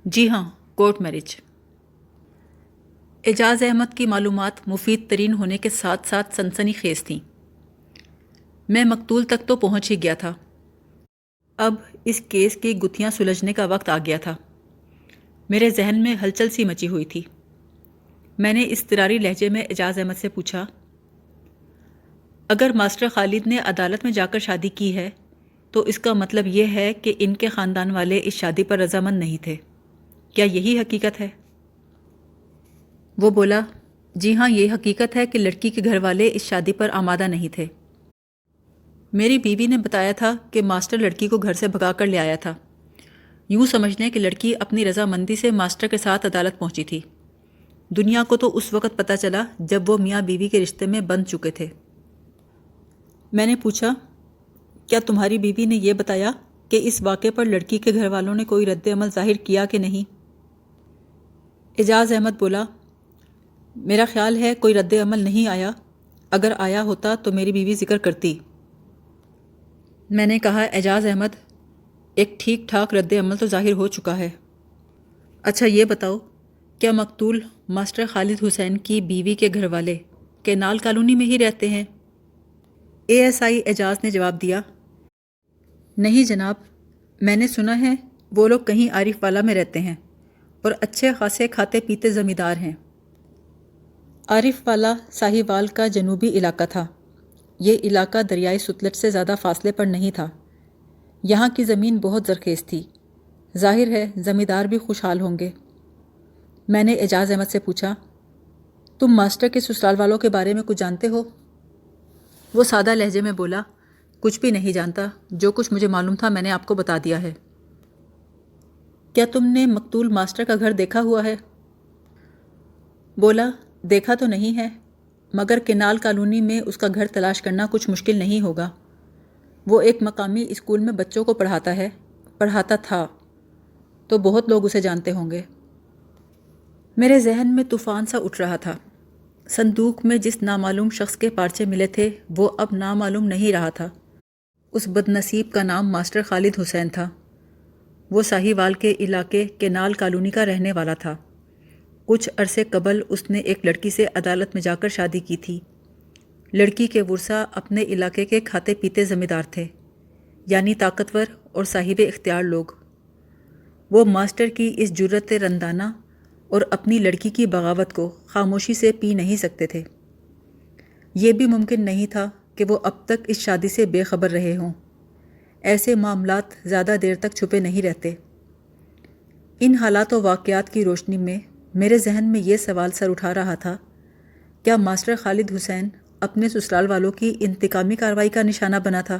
جی ہاں، کورٹ میرج۔ اعجاز احمد کی معلومات مفید ترین ہونے کے ساتھ ساتھ سنسنی خیز تھیں۔ میں مقتول تک تو پہنچ ہی گیا تھا۔ اب اس کیس کی گتھیاں سلجھنے کا وقت آ گیا تھا۔ میرے ذہن میں ہلچل سی مچی ہوئی تھی۔ میں نے اضطراری لہجے میں اعجاز احمد سے پوچھا، اگر ماسٹر خالد نے عدالت میں جا کر شادی کی ہے تو اس کا مطلب یہ ہے کہ ان کے خاندان والے اس شادی پر رضامند نہیں تھے، کیا یہی حقیقت ہے؟ وہ بولا، جی ہاں، یہ حقیقت ہے کہ لڑکی کے گھر والے اس شادی پر آمادہ نہیں تھے۔ میری بیوی نے بتایا تھا کہ ماسٹر لڑکی کو گھر سے بھگا کر لے آیا تھا، یوں سمجھنے کہ لڑکی اپنی رضامندی سے ماسٹر کے ساتھ عدالت پہنچی تھی۔ دنیا کو تو اس وقت پتہ چلا جب وہ میاں بیوی کے رشتے میں بندھ چکے تھے۔ میں نے پوچھا، کیا تمہاری بیوی نے یہ بتایا کہ اس واقعے پر لڑکی کے گھر والوں نے کوئی رد عمل ظاہر کیا کہ نہیں؟ اعجاز احمد بولا، میرا خیال ہے کوئی رد عمل نہیں آیا، اگر آیا ہوتا تو میری بیوی ذکر کرتی۔ میں نے کہا، اعجاز احمد، ایک ٹھیک ٹھاک رد عمل تو ظاہر ہو چکا ہے۔ اچھا یہ بتاؤ، کیا مقتول ماسٹر خالد حسین کی بیوی کے گھر والے کینال کالونی میں ہی رہتے ہیں؟ اے ایس آئی اعجاز نے جواب دیا، نہیں جناب، میں نے سنا ہے وہ لوگ کہیں عارف والا میں رہتے ہیں اور اچھے خاصے کھاتے پیتے زمیندار ہیں۔ عارف والا ساہیوال کا جنوبی علاقہ تھا۔ یہ علاقہ دریائے ستلج سے زیادہ فاصلے پر نہیں تھا۔ یہاں کی زمین بہت زرخیز تھی، ظاہر ہے زمیندار بھی خوشحال ہوں گے۔ میں نے اعجاز احمد سے پوچھا، تم ماسٹر کے سسرال والوں کے بارے میں کچھ جانتے ہو؟ وہ سادہ لہجے میں بولا، کچھ بھی نہیں جانتا، جو کچھ مجھے معلوم تھا میں نے آپ کو بتا دیا ہے۔ کیا تم نے مقتول ماسٹر کا گھر دیکھا ہوا ہے؟ بولا، دیکھا تو نہیں ہے، مگر کینال کالونی میں اس کا گھر تلاش کرنا کچھ مشکل نہیں ہوگا۔ وہ ایک مقامی اسکول میں بچوں کو پڑھاتا تھا، تو بہت لوگ اسے جانتے ہوں گے۔ میرے ذہن میں طوفان سا اٹھ رہا تھا۔ صندوق میں جس نامعلوم شخص کے پارچے ملے تھے وہ اب نامعلوم نہیں رہا تھا۔ اس بدنصیب کا نام ماسٹر خالد حسین تھا۔ وہ ساہیوال کے علاقے کینال کالونی کا رہنے والا تھا۔ کچھ عرصے قبل اس نے ایک لڑکی سے عدالت میں جا کر شادی کی تھی۔ لڑکی کے ورثاء اپنے علاقے کے کھاتے پیتے زمیندار تھے، یعنی طاقتور اور صاحب اختیار لوگ۔ وہ ماسٹر کی اس جرأت رندانہ اور اپنی لڑکی کی بغاوت کو خاموشی سے پی نہیں سکتے تھے۔ یہ بھی ممکن نہیں تھا کہ وہ اب تک اس شادی سے بے خبر رہے ہوں۔ ایسے معاملات زیادہ دیر تک چھپے نہیں رہتے۔ ان حالات و واقعات کی روشنی میں میرے ذہن میں یہ سوال سر اٹھا رہا تھا، کیا ماسٹر خالد حسین اپنے سسرال والوں کی انتقامی کارروائی کا نشانہ بنا تھا؟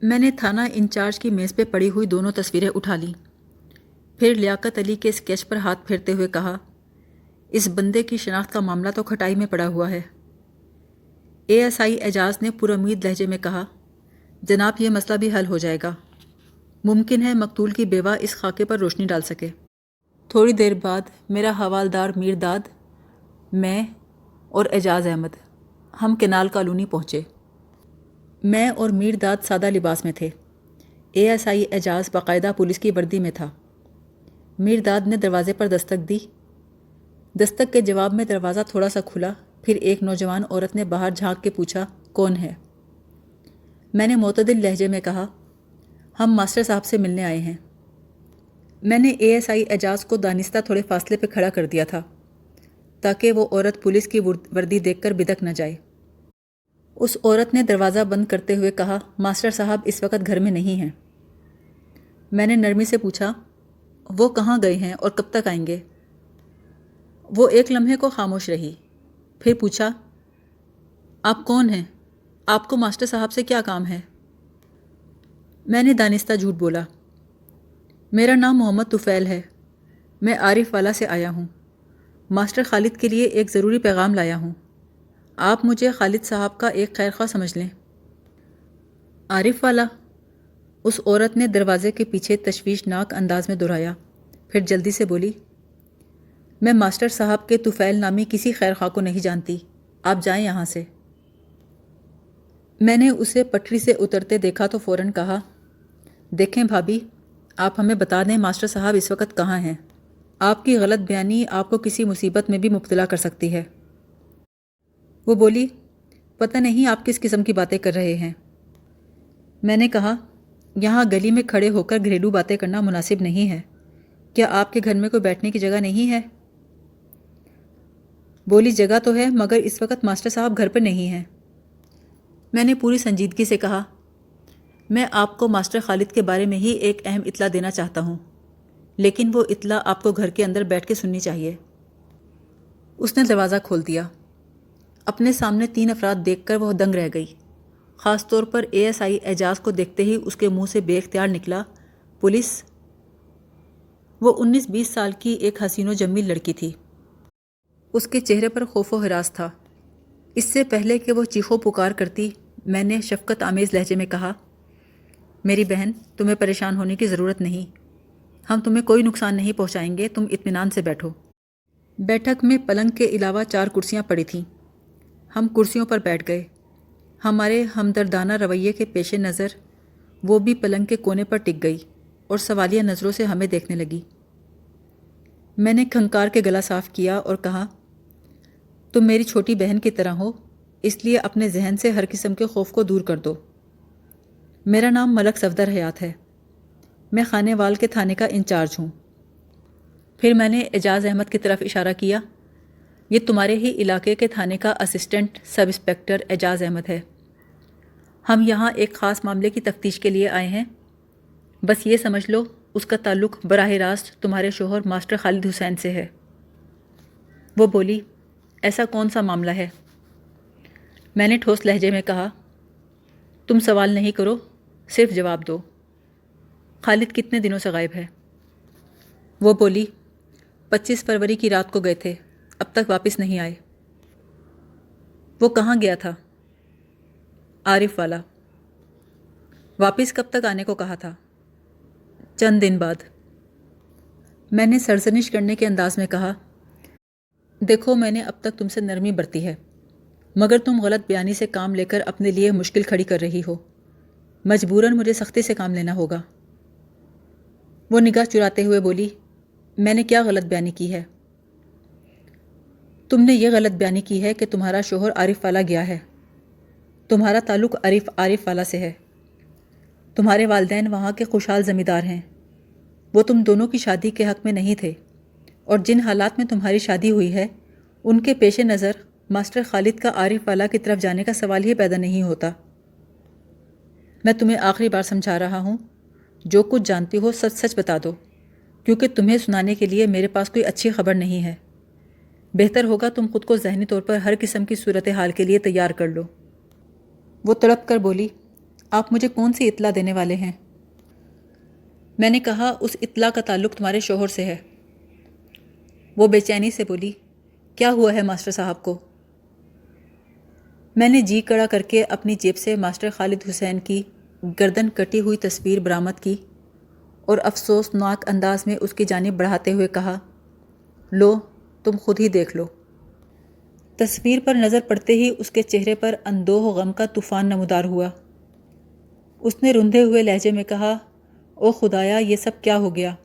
میں نے تھانہ انچارج کی میز پہ پڑی ہوئی دونوں تصویریں اٹھا لیں، پھر لیاقت علی کے اسکیچ پر ہاتھ پھیرتے ہوئے کہا، اس بندے کی شناخت کا معاملہ تو کھٹائی میں پڑا ہوا ہے۔ اے ایس آئی اعجاز نے پرامید لہجے میں کہا، جناب یہ مسئلہ بھی حل ہو جائے گا۔ ممکن ہے مقتول کی بیوہ اس خاکے پر روشنی ڈال سکے۔ تھوڑی دیر بعد میرا حوالدار میر داد، میں اور اعجاز احمد ہم کینال کالونی پہنچے۔ میں اور میر داد سادہ لباس میں تھے۔ اے ایس آئی اعجاز باقاعدہ پولیس کی وردی میں تھا۔ میر داد نے دروازے پر دستک دی۔ دستک کے جواب میں دروازہ تھوڑا سا کھلا، پھر ایک نوجوان عورت نے باہر جھانک کے پوچھا، کون ہے؟ میں نے معتدل لہجے میں کہا، ہم ماسٹر صاحب سے ملنے آئے ہیں۔ میں نے اے ایس آئی اعجاز کو دانستہ تھوڑے فاصلے پہ کھڑا کر دیا تھا تاکہ وہ عورت پولیس کی وردی دیکھ کر بدک نہ جائے۔ اس عورت نے دروازہ بند کرتے ہوئے کہا، ماسٹر صاحب اس وقت گھر میں نہیں ہیں۔ میں نے نرمی سے پوچھا، وہ کہاں گئے ہیں اور کب تک آئیں گے؟ وہ ایک لمحے کو خاموش رہی، پھر پوچھا، آپ کون ہیں؟ آپ کو ماسٹر صاحب سے کیا کام ہے؟ میں نے دانستہ جھوٹ بولا، میرا نام محمد طفیل ہے، میں عارف والا سے آیا ہوں، ماسٹر خالد کے لیے ایک ضروری پیغام لایا ہوں، آپ مجھے خالد صاحب کا ایک خیر خواہ سمجھ لیں۔ عارف والا؟ اس عورت نے دروازے کے پیچھے تشویشناک انداز میں دہرایا، پھر جلدی سے بولی، میں ماسٹر صاحب کے طفیل نامی کسی خیر خواہ کو نہیں جانتی، آپ جائیں یہاں سے۔ میں نے اسے پٹری سے اترتے دیکھا تو فوراً کہا، دیکھیں بھابھی، آپ ہمیں بتا دیں ماسٹر صاحب اس وقت کہاں ہیں، آپ کی غلط بیانی آپ کو کسی مصیبت میں بھی مبتلا کر سکتی ہے۔ وہ بولی، پتہ نہیں آپ کس قسم کی باتیں کر رہے ہیں۔ میں نے کہا، یہاں گلی میں کھڑے ہو کر گھریلو باتیں کرنا مناسب نہیں ہے، کیا آپ کے گھر میں کوئی بیٹھنے کی جگہ نہیں ہے؟ بولی، جگہ تو ہے مگر اس وقت ماسٹر صاحب گھر پر نہیں ہیں۔ میں نے پوری سنجیدگی سے کہا، میں آپ کو ماسٹر خالد کے بارے میں ہی ایک اہم اطلاع دینا چاہتا ہوں، لیکن وہ اطلاع آپ کو گھر کے اندر بیٹھ کے سننی چاہیے۔ اس نے دروازہ کھول دیا۔ اپنے سامنے 3 افراد دیکھ کر وہ دنگ رہ گئی، خاص طور پر اے ایس آئی اعجاز کو دیکھتے ہی اس کے منہ سے بے اختیار نکلا، پولیس؟ وہ 19-20 سال کی ایک حسین و جمیل لڑکی تھی۔ اس کے چہرے پر خوف و ہراس تھا۔ اس سے پہلے کہ وہ چیخو پکار کرتی، میں نے شفقت آمیز لہجے میں کہا، میری بہن، تمہیں پریشان ہونے کی ضرورت نہیں، ہم تمہیں کوئی نقصان نہیں پہنچائیں گے، تم اطمینان سے بیٹھو۔ بیٹھک میں پلنگ کے علاوہ 4 کرسیاں پڑی تھیں۔ ہم کرسیوں پر بیٹھ گئے۔ ہمارے ہمدردانہ رویے کے پیش نظر وہ بھی پلنگ کے کونے پر ٹک گئی اور سوالیہ نظروں سے ہمیں دیکھنے لگی۔ میں نے کھنکار کے گلا صاف کیا اور کہا، تم میری چھوٹی بہن کی طرح ہو، اس لیے اپنے ذہن سے ہر قسم کے خوف کو دور کر دو۔ میرا نام ملک صفدر حیات ہے، میں خانے وال کے تھانے کا انچارج ہوں۔ پھر میں نے اعجاز احمد کی طرف اشارہ کیا، یہ تمہارے ہی علاقے کے تھانے کا اسسٹنٹ سب انسپکٹر اعجاز احمد ہے۔ ہم یہاں ایک خاص معاملے کی تفتیش کے لیے آئے ہیں، بس یہ سمجھ لو اس کا تعلق براہ راست تمہارے شوہر ماسٹر خالد حسین سے ہے۔ وہ بولی، ایسا کون سا معاملہ ہے؟ میں نے ٹھوس لہجے میں کہا، تم سوال نہیں کرو، صرف جواب دو۔ خالد کتنے دنوں سے غائب ہے؟ وہ بولی، 25 فروری کی رات کو گئے تھے، اب تک واپس نہیں آئے۔ وہ کہاں گیا تھا؟ عارف والا۔ واپس کب تک آنے کو کہا تھا؟ چند دن بعد۔ میں نے سرزنش کرنے کے انداز میں کہا، دیکھو میں نے اب تک تم سے نرمی برتی ہے، مگر تم غلط بیانی سے کام لے کر اپنے لیے مشکل کھڑی کر رہی ہو، مجبوراً مجھے سختی سے کام لینا ہوگا۔ وہ نگاہ چراتے ہوئے بولی، میں نے کیا غلط بیانی کی ہے؟ تم نے یہ غلط بیانی کی ہے کہ تمہارا شوہر عارف والا گیا ہے، تمہارا تعلق عارف والا سے ہے، تمہارے والدین وہاں کے خوشحال زمیندار ہیں، وہ تم دونوں کی شادی کے حق میں نہیں تھے، اور جن حالات میں تمہاری شادی ہوئی ہے ان کے پیش نظر ماسٹر خالد کا عارف والا کی طرف جانے کا سوال ہی پیدا نہیں ہوتا۔ میں تمہیں آخری بار سمجھا رہا ہوں، جو کچھ جانتی ہو سچ سچ بتا دو، کیونکہ تمہیں سنانے کے لیے میرے پاس کوئی اچھی خبر نہیں ہے۔ بہتر ہوگا تم خود کو ذہنی طور پر ہر قسم کی صورتحال کے لیے تیار کر لو۔ وہ تڑپ کر بولی، آپ مجھے کون سی اطلاع دینے والے ہیں؟ میں نے کہا، اس اطلاع کا تعلق تمہارے شوہر سے ہے۔ وہ بے چینی سے بولی، کیا ہوا ہے ماسٹر صاحب کو؟ میں نے جی کڑا کر کے اپنی جیب سے ماسٹر خالد حسین کی گردن کٹی ہوئی تصویر برآمد کی اور افسوسناک انداز میں اس کی جانب بڑھاتے ہوئے کہا، لو تم خود ہی دیکھ لو۔ تصویر پر نظر پڑتے ہی اس کے چہرے پر اندوہ غم کا طوفان نمودار ہوا۔ اس نے رندھے ہوئے لہجے میں کہا، او خدایا، یہ سب کیا ہو گیا؟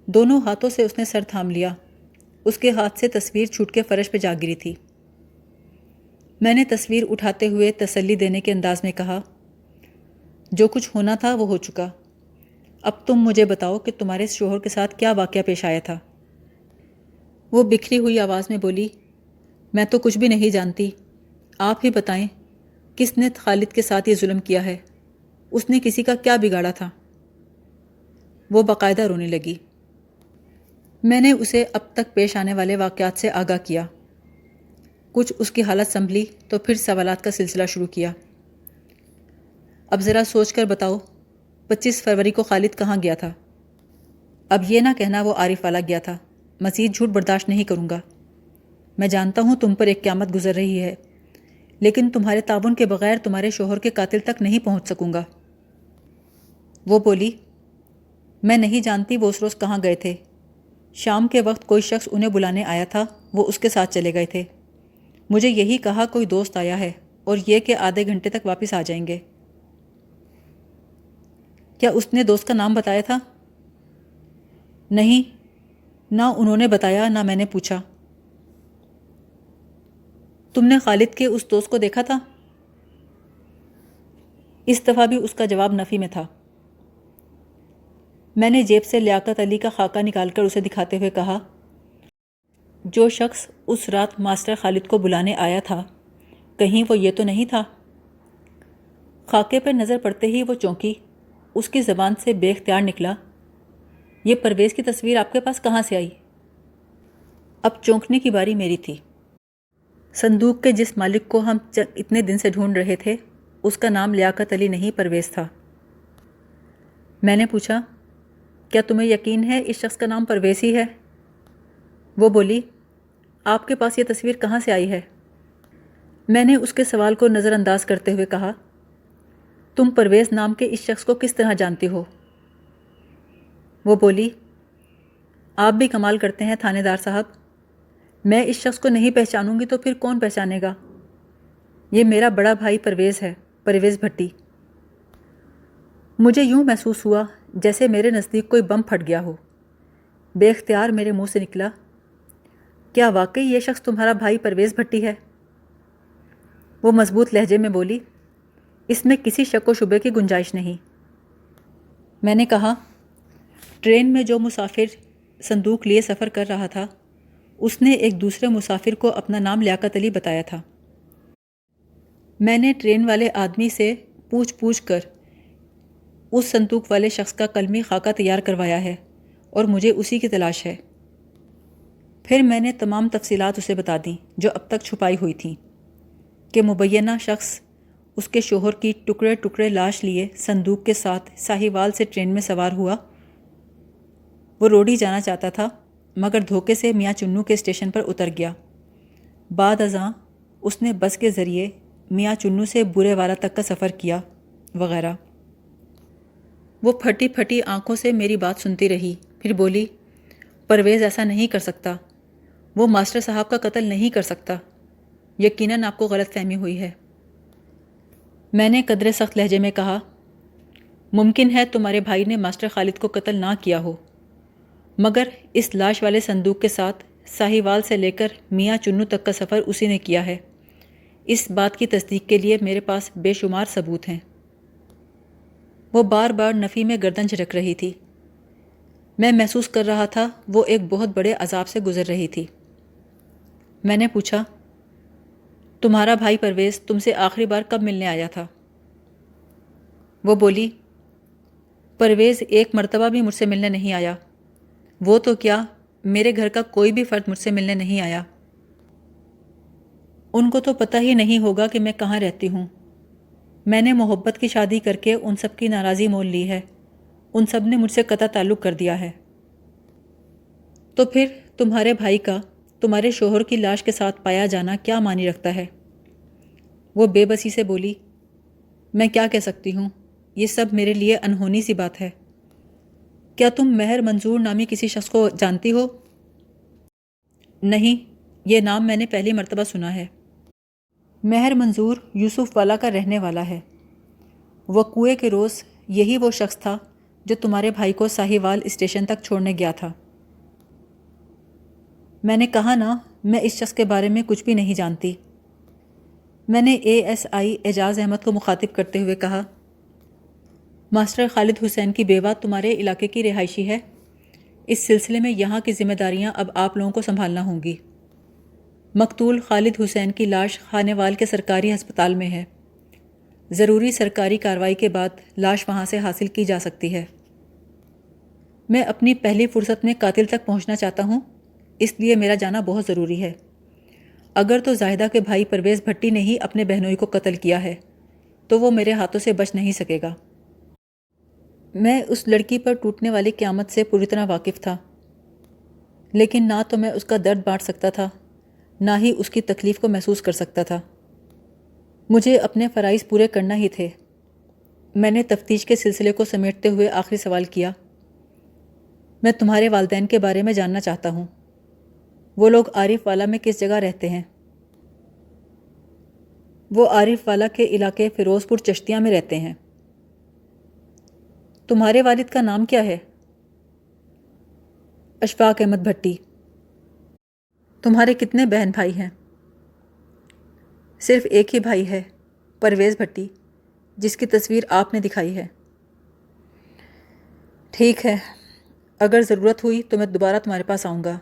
دونوں ہاتھوں سے اس نے سر تھام لیا۔ اس کے ہاتھ سے تصویر چھوٹ کے فرش پہ جا گری تھی۔ میں نے تصویر اٹھاتے ہوئے تسلی دینے کے انداز میں کہا، جو کچھ ہونا تھا وہ ہو چکا۔ اب تم مجھے بتاؤ کہ تمہارے شوہر کے ساتھ کیا واقعہ پیش آیا تھا؟ وہ بکھری ہوئی آواز میں بولی، میں تو کچھ بھی نہیں جانتی، آپ ہی بتائیں کس نے خالد کے ساتھ یہ ظلم کیا ہے؟ اس نے کسی کا کیا بگاڑا تھا؟ وہ باقاعدہ رونے لگی۔ میں نے اسے اب تک پیش آنے والے واقعات سے آگاہ کیا۔ کچھ اس کی حالت سنبھلی تو پھر سوالات کا سلسلہ شروع کیا۔ اب ذرا سوچ کر بتاؤ، 25 فروری کو خالد کہاں گیا تھا؟ اب یہ نہ کہنا وہ عارف والا گیا تھا۔ مزید جھوٹ برداشت نہیں کروں گا۔ میں جانتا ہوں تم پر ایک قیامت گزر رہی ہے، لیکن تمہارے تعاون کے بغیر تمہارے شوہر کے قاتل تک نہیں پہنچ سکوں گا۔ وہ بولی، میں نہیں جانتی وہ اس روز کہاں گئے تھے۔ شام کے وقت کوئی شخص انہیں بلانے آیا تھا، وہ اس کے ساتھ چلے گئے تھے۔ مجھے یہی کہا کوئی دوست آیا ہے اور یہ کہ آدھے گھنٹے تک واپس آ جائیں گے۔ کیا اس نے دوست کا نام بتایا تھا؟ نہیں، نہ انہوں نے بتایا نہ میں نے پوچھا۔ تم نے خالد کے اس دوست کو دیکھا تھا؟ اس دفعہ بھی اس کا جواب نفی میں تھا۔ میں نے جیب سے لیاقت علی کا خاکہ نکال کر اسے دکھاتے ہوئے کہا، جو شخص اس رات ماسٹر خالد کو بلانے آیا تھا، کہیں وہ یہ تو نہیں تھا؟ خاکے پر نظر پڑتے ہی وہ چونکی۔ اس کی زبان سے بے اختیار نکلا، یہ پرویز کی تصویر آپ کے پاس کہاں سے آئی؟ اب چونکنے کی باری میری تھی۔ صندوق کے جس مالک کو ہم اتنے دن سے ڈھونڈ رہے تھے، اس کا نام لیاقت علی نہیں پرویز تھا۔ میں نے پوچھا، کیا تمہیں یقین ہے اس شخص کا نام پرویز ہی ہے؟ وہ بولی، آپ کے پاس یہ تصویر کہاں سے آئی ہے؟ میں نے اس کے سوال کو نظر انداز کرتے ہوئے کہا، تم پرویز نام کے اس شخص کو کس طرح جانتی ہو؟ وہ بولی، آپ بھی کمال کرتے ہیں تھانے دار صاحب، میں اس شخص کو نہیں پہچانوں گی تو پھر کون پہچانے گا؟ یہ میرا بڑا بھائی پرویز ہے، پرویز بھٹی۔ مجھے یوں محسوس ہوا جیسے میرے نزدیک کوئی بم پھٹ گیا ہو۔ بے اختیار میرے منہ سے نکلا، کیا واقعی یہ شخص تمہارا بھائی پرویز بھٹی ہے؟ وہ مضبوط لہجے میں بولی، اس میں کسی شک و شبے کی گنجائش نہیں۔ میں نے کہا، ٹرین میں جو مسافر صندوق لیے سفر کر رہا تھا، اس نے ایک دوسرے مسافر کو اپنا نام لیاقت علی بتایا تھا۔ میں نے ٹرین والے آدمی سے پوچھ کر اس صندوق والے شخص کا قلمی خاکہ تیار کروایا ہے اور مجھے اسی کی تلاش ہے۔ پھر میں نے تمام تفصیلات اسے بتا دیں جو اب تک چھپائی ہوئی تھیں، کہ مبینہ شخص اس کے شوہر کی ٹکڑے ٹکڑے لاش لیے صندوق کے ساتھ ساہیوال سے ٹرین میں سوار ہوا۔ وہ روڑی جانا چاہتا تھا، مگر دھوکے سے میاں چنو کے اسٹیشن پر اتر گیا۔ بعد ازاں اس نے بس کے ذریعے میاں چنو سے برے والا تک کا سفر کیا، وغیرہ۔ وہ پھٹی پھٹی آنکھوں سے میری بات سنتی رہی، پھر بولی، پرویز ایسا نہیں کر سکتا، وہ ماسٹر صاحب کا قتل نہیں کر سکتا، یقیناً آپ کو غلط فہمی ہوئی ہے۔ میں نے قدرے سخت لہجے میں کہا، ممکن ہے تمہارے بھائی نے ماسٹر خالد کو قتل نہ کیا ہو، مگر اس لاش والے صندوق کے ساتھ ساہیوال سے لے کر میاں چنو تک کا سفر اسی نے کیا ہے۔ اس بات کی تصدیق کے لیے میرے پاس بے شمار ثبوت ہیں۔ وہ بار بار نفی میں گردن جھٹک رہی تھی۔ میں محسوس کر رہا تھا وہ ایک بہت بڑے عذاب سے گزر رہی تھی۔ میں نے پوچھا، تمہارا بھائی پرویز تم سے آخری بار کب ملنے آیا تھا؟ وہ بولی، پرویز ایک مرتبہ بھی مجھ سے ملنے نہیں آیا۔ وہ تو کیا، میرے گھر کا کوئی بھی فرد مجھ سے ملنے نہیں آیا۔ ان کو تو پتہ ہی نہیں ہوگا کہ میں کہاں رہتی ہوں۔ میں نے محبت کی شادی کر کے ان سب کی ناراضی مول لی ہے، ان سب نے مجھ سے قطع تعلق کر دیا ہے۔ تو پھر تمہارے بھائی کا تمہارے شوہر کی لاش کے ساتھ پایا جانا کیا معنی رکھتا ہے؟ وہ بے بسی سے بولی، میں کیا کہہ سکتی ہوں، یہ سب میرے لیے انہونی سی بات ہے۔ کیا تم مہر منظور نامی کسی شخص کو جانتی ہو؟ نہیں، یہ نام میں نے پہلی مرتبہ سنا ہے۔ مہر منظور یوسف والا کا رہنے والا ہے۔ وقوعے کے روز یہی وہ شخص تھا جو تمہارے بھائی کو ساہیوال اسٹیشن تک چھوڑنے گیا تھا۔ میں نے کہا نا، میں اس شخص کے بارے میں کچھ بھی نہیں جانتی۔ میں نے ASI اعجاز احمد کو مخاطب کرتے ہوئے کہا، ماسٹر خالد حسین کی بیوہ تمہارے علاقے کی رہائشی ہے۔ اس سلسلے میں یہاں کی ذمہ داریاں اب آپ لوگوں کو سنبھالنا ہوں گی۔ مقتول خالد حسین کی لاش خانیوال کے سرکاری ہسپتال میں ہے۔ ضروری سرکاری کارروائی کے بعد لاش وہاں سے حاصل کی جا سکتی ہے۔ میں اپنی پہلی فرصت میں قاتل تک پہنچنا چاہتا ہوں، اس لیے میرا جانا بہت ضروری ہے۔ اگر تو زاہدہ کے بھائی پرویز بھٹی نے ہی اپنے بہنوئی کو قتل کیا ہے تو وہ میرے ہاتھوں سے بچ نہیں سکے گا۔ میں اس لڑکی پر ٹوٹنے والی قیامت سے پوری طرح واقف تھا، لیکن نہ تو میں اس کا درد بانٹ سکتا تھا، نہ ہی اس کی تکلیف کو محسوس کر سکتا تھا۔ مجھے اپنے فرائض پورے کرنا ہی تھے۔ میں نے تفتیش کے سلسلے کو سمیٹتے ہوئے آخری سوال کیا، میں تمہارے والدین کے بارے میں جاننا چاہتا ہوں۔ وہ لوگ عارف والا میں کس جگہ رہتے ہیں؟ وہ عارف والا کے علاقے فیروز پور چشتیاں میں رہتے ہیں۔ تمہارے والد کا نام کیا ہے؟ اشفاق احمد بھٹی۔ تمہارے کتنے بہن بھائی ہیں؟ صرف ایک ہی بھائی ہے، پرویز بھٹی، جس کی تصویر آپ نے دکھائی ہے۔ ٹھیک ہے، اگر ضرورت ہوئی تو میں دوبارہ تمہارے پاس آؤں گا۔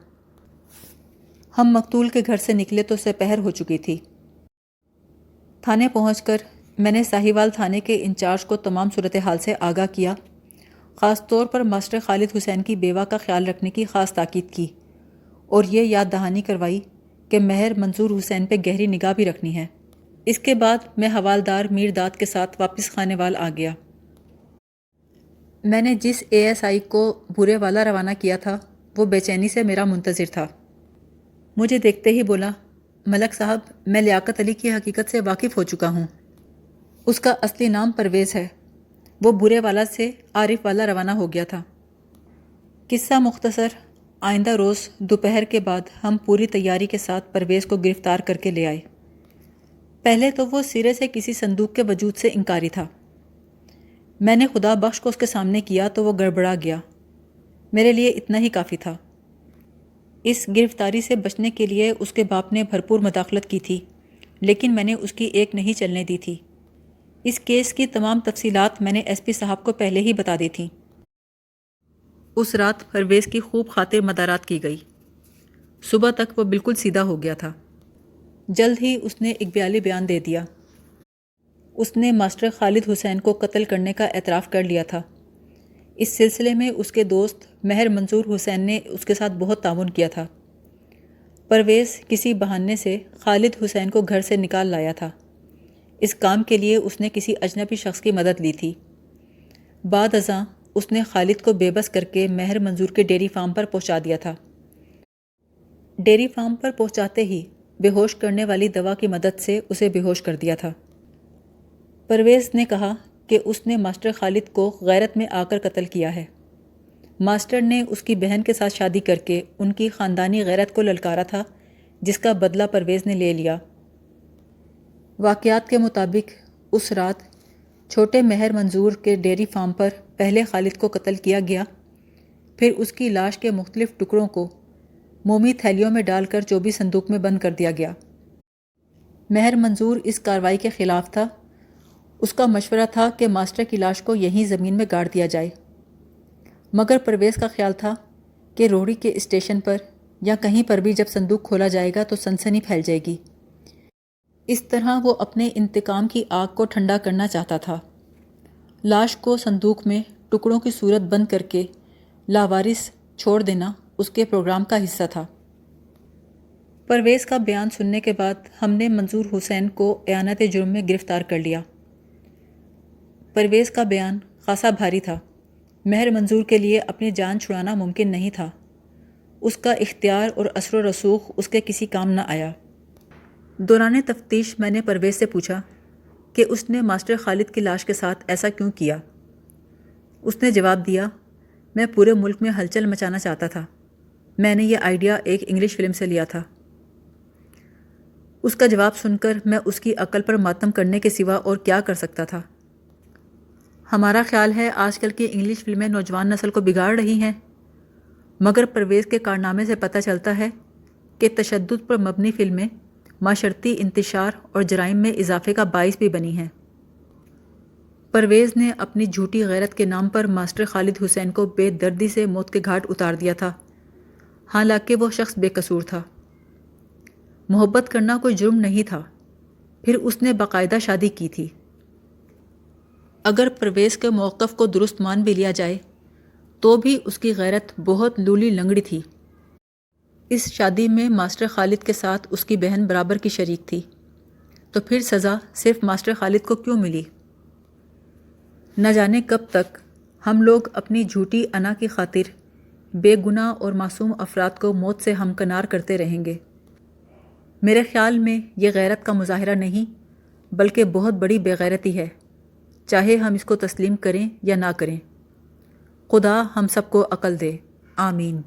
ہم مقتول کے گھر سے نکلے تو سپہر ہو چکی تھی۔ تھانے پہنچ کر میں نے ساہیوال تھانے کے انچارج کو تمام صورتحال سے آگاہ کیا، خاص طور پر ماسٹر خالد حسین کی بیوہ کا خیال رکھنے کی خاص تاکید کی، اور یہ یاد دہانی کروائی کہ مہر منظور حسین پہ گہری نگاہ بھی رکھنی ہے۔ اس کے بعد میں حوالدار میر داد کے ساتھ واپس خانیوال آ گیا۔ میں نے جس ASI کو بورے والا روانہ کیا تھا وہ بے چینی سے میرا منتظر تھا۔ مجھے دیکھتے ہی بولا، ملک صاحب، میں لیاقت علی کی حقیقت سے واقف ہو چکا ہوں۔ اس کا اصلی نام پرویز ہے۔ وہ بورے والا سے عارف والا روانہ ہو گیا تھا۔ قصہ مختصر، آئندہ روز دوپہر کے بعد ہم پوری تیاری کے ساتھ پرویز کو گرفتار کر کے لے آئے۔ پہلے تو وہ سرے سے کسی صندوق کے وجود سے انکاری تھا۔ میں نے خدا بخش کو اس کے سامنے کیا تو وہ گڑبڑا گیا۔ میرے لیے اتنا ہی کافی تھا۔ اس گرفتاری سے بچنے کے لیے اس کے باپ نے بھرپور مداخلت کی تھی، لیکن میں نے اس کی ایک نہیں چلنے دی تھی۔ اس کیس کی تمام تفصیلات میں نے SP صاحب کو پہلے ہی بتا دی تھیں۔ اس رات پرویز کی خوب خاطر مدارات کی گئی۔ صبح تک وہ بالکل سیدھا ہو گیا تھا۔ جلد ہی اس نے اقبالی بیان دے دیا۔ اس نے ماسٹر خالد حسین کو قتل کرنے کا اعتراف کر لیا تھا۔ اس سلسلے میں اس کے دوست مہر منظور حسین نے اس کے ساتھ بہت تعاون کیا تھا۔ پرویز کسی بہانے سے خالد حسین کو گھر سے نکال لایا تھا۔ اس کام کے لیے اس نے کسی اجنبی شخص کی مدد لی تھی۔ بعد ازاں اس نے خالد کو بے بس کر کے مہر منظور کے ڈیری فارم پر پہنچا دیا تھا۔ ڈیری فارم پر پہنچاتے ہی بے ہوش کرنے والی دوا کی مدد سے اسے بے ہوش کر دیا تھا۔ پرویز نے کہا کہ اس نے ماسٹر خالد کو غیرت میں آ کر قتل کیا ہے۔ ماسٹر نے اس کی بہن کے ساتھ شادی کر کے ان کی خاندانی غیرت کو للکارا تھا، جس کا بدلہ پرویز نے لے لیا۔ واقعات کے مطابق اس رات چھوٹے مہر منظور کے ڈیری فارم پر پہلے خالد کو قتل کیا گیا، پھر اس کی لاش کے مختلف ٹکڑوں کو مومی تھیلیوں میں ڈال کر چوبی صندوق میں بند کر دیا گیا۔ مہر منظور اس کارروائی کے خلاف تھا۔ اس کا مشورہ تھا کہ ماسٹر کی لاش کو یہیں زمین میں گاڑ دیا جائے، مگر پرویز کا خیال تھا کہ روہڑی کے اسٹیشن پر یا کہیں پر بھی جب صندوق کھولا جائے گا تو سنسنی پھیل جائے گی۔ اس طرح وہ اپنے انتقام کی آگ کو ٹھنڈا کرنا چاہتا تھا۔ لاش کو صندوق میں ٹکڑوں کی صورت بند کر کے لاوارث چھوڑ دینا اس کے پروگرام کا حصہ تھا۔ پرویز کا بیان سننے کے بعد ہم نے منظور حسین کو اعانت جرم میں گرفتار کر لیا۔ پرویز کا بیان خاصا بھاری تھا۔ مہر منظور کے لیے اپنی جان چھڑانا ممکن نہیں تھا۔ اس کا اختیار اور اثر و رسوخ اس کے کسی کام نہ آیا۔ دوران تفتیش میں نے پرویز سے پوچھا کہ اس نے ماسٹر خالد کی لاش کے ساتھ ایسا کیوں کیا۔ اس نے جواب دیا، میں پورے ملک میں ہلچل مچانا چاہتا تھا۔ میں نے یہ آئیڈیا ایک انگلش فلم سے لیا تھا۔ اس کا جواب سن کر میں اس کی عقل پر ماتم کرنے کے سوا اور کیا کر سکتا تھا؟ ہمارا خیال ہے آج کل کی انگلش فلمیں نوجوان نسل کو بگاڑ رہی ہیں، مگر پرویز کے کارنامے سے پتہ چلتا ہے کہ تشدد پر مبنی فلمیں معاشرتی انتشار اور جرائم میں اضافے کا باعث بھی بنی ہیں۔ پرویز نے اپنی جھوٹی غیرت کے نام پر ماسٹر خالد حسین کو بے دردی سے موت کے گھاٹ اتار دیا تھا، حالانکہ وہ شخص بے قصور تھا۔ محبت کرنا کوئی جرم نہیں تھا، پھر اس نے باقاعدہ شادی کی تھی۔ اگر پرویز کے موقف کو درست مان بھی لیا جائے تو بھی اس کی غیرت بہت لولی لنگڑی تھی۔ اس شادی میں ماسٹر خالد کے ساتھ اس کی بہن برابر کی شریک تھی، تو پھر سزا صرف ماسٹر خالد کو کیوں ملی؟ نہ جانے کب تک ہم لوگ اپنی جھوٹی انا کی خاطر بے گناہ اور معصوم افراد کو موت سے ہمکنار کرتے رہیں گے۔ میرے خیال میں یہ غیرت کا مظاہرہ نہیں بلکہ بہت بڑی بے غیرتی ہے، چاہے ہم اس کو تسلیم کریں یا نہ کریں۔ خدا ہم سب کو عقل دے، آمین۔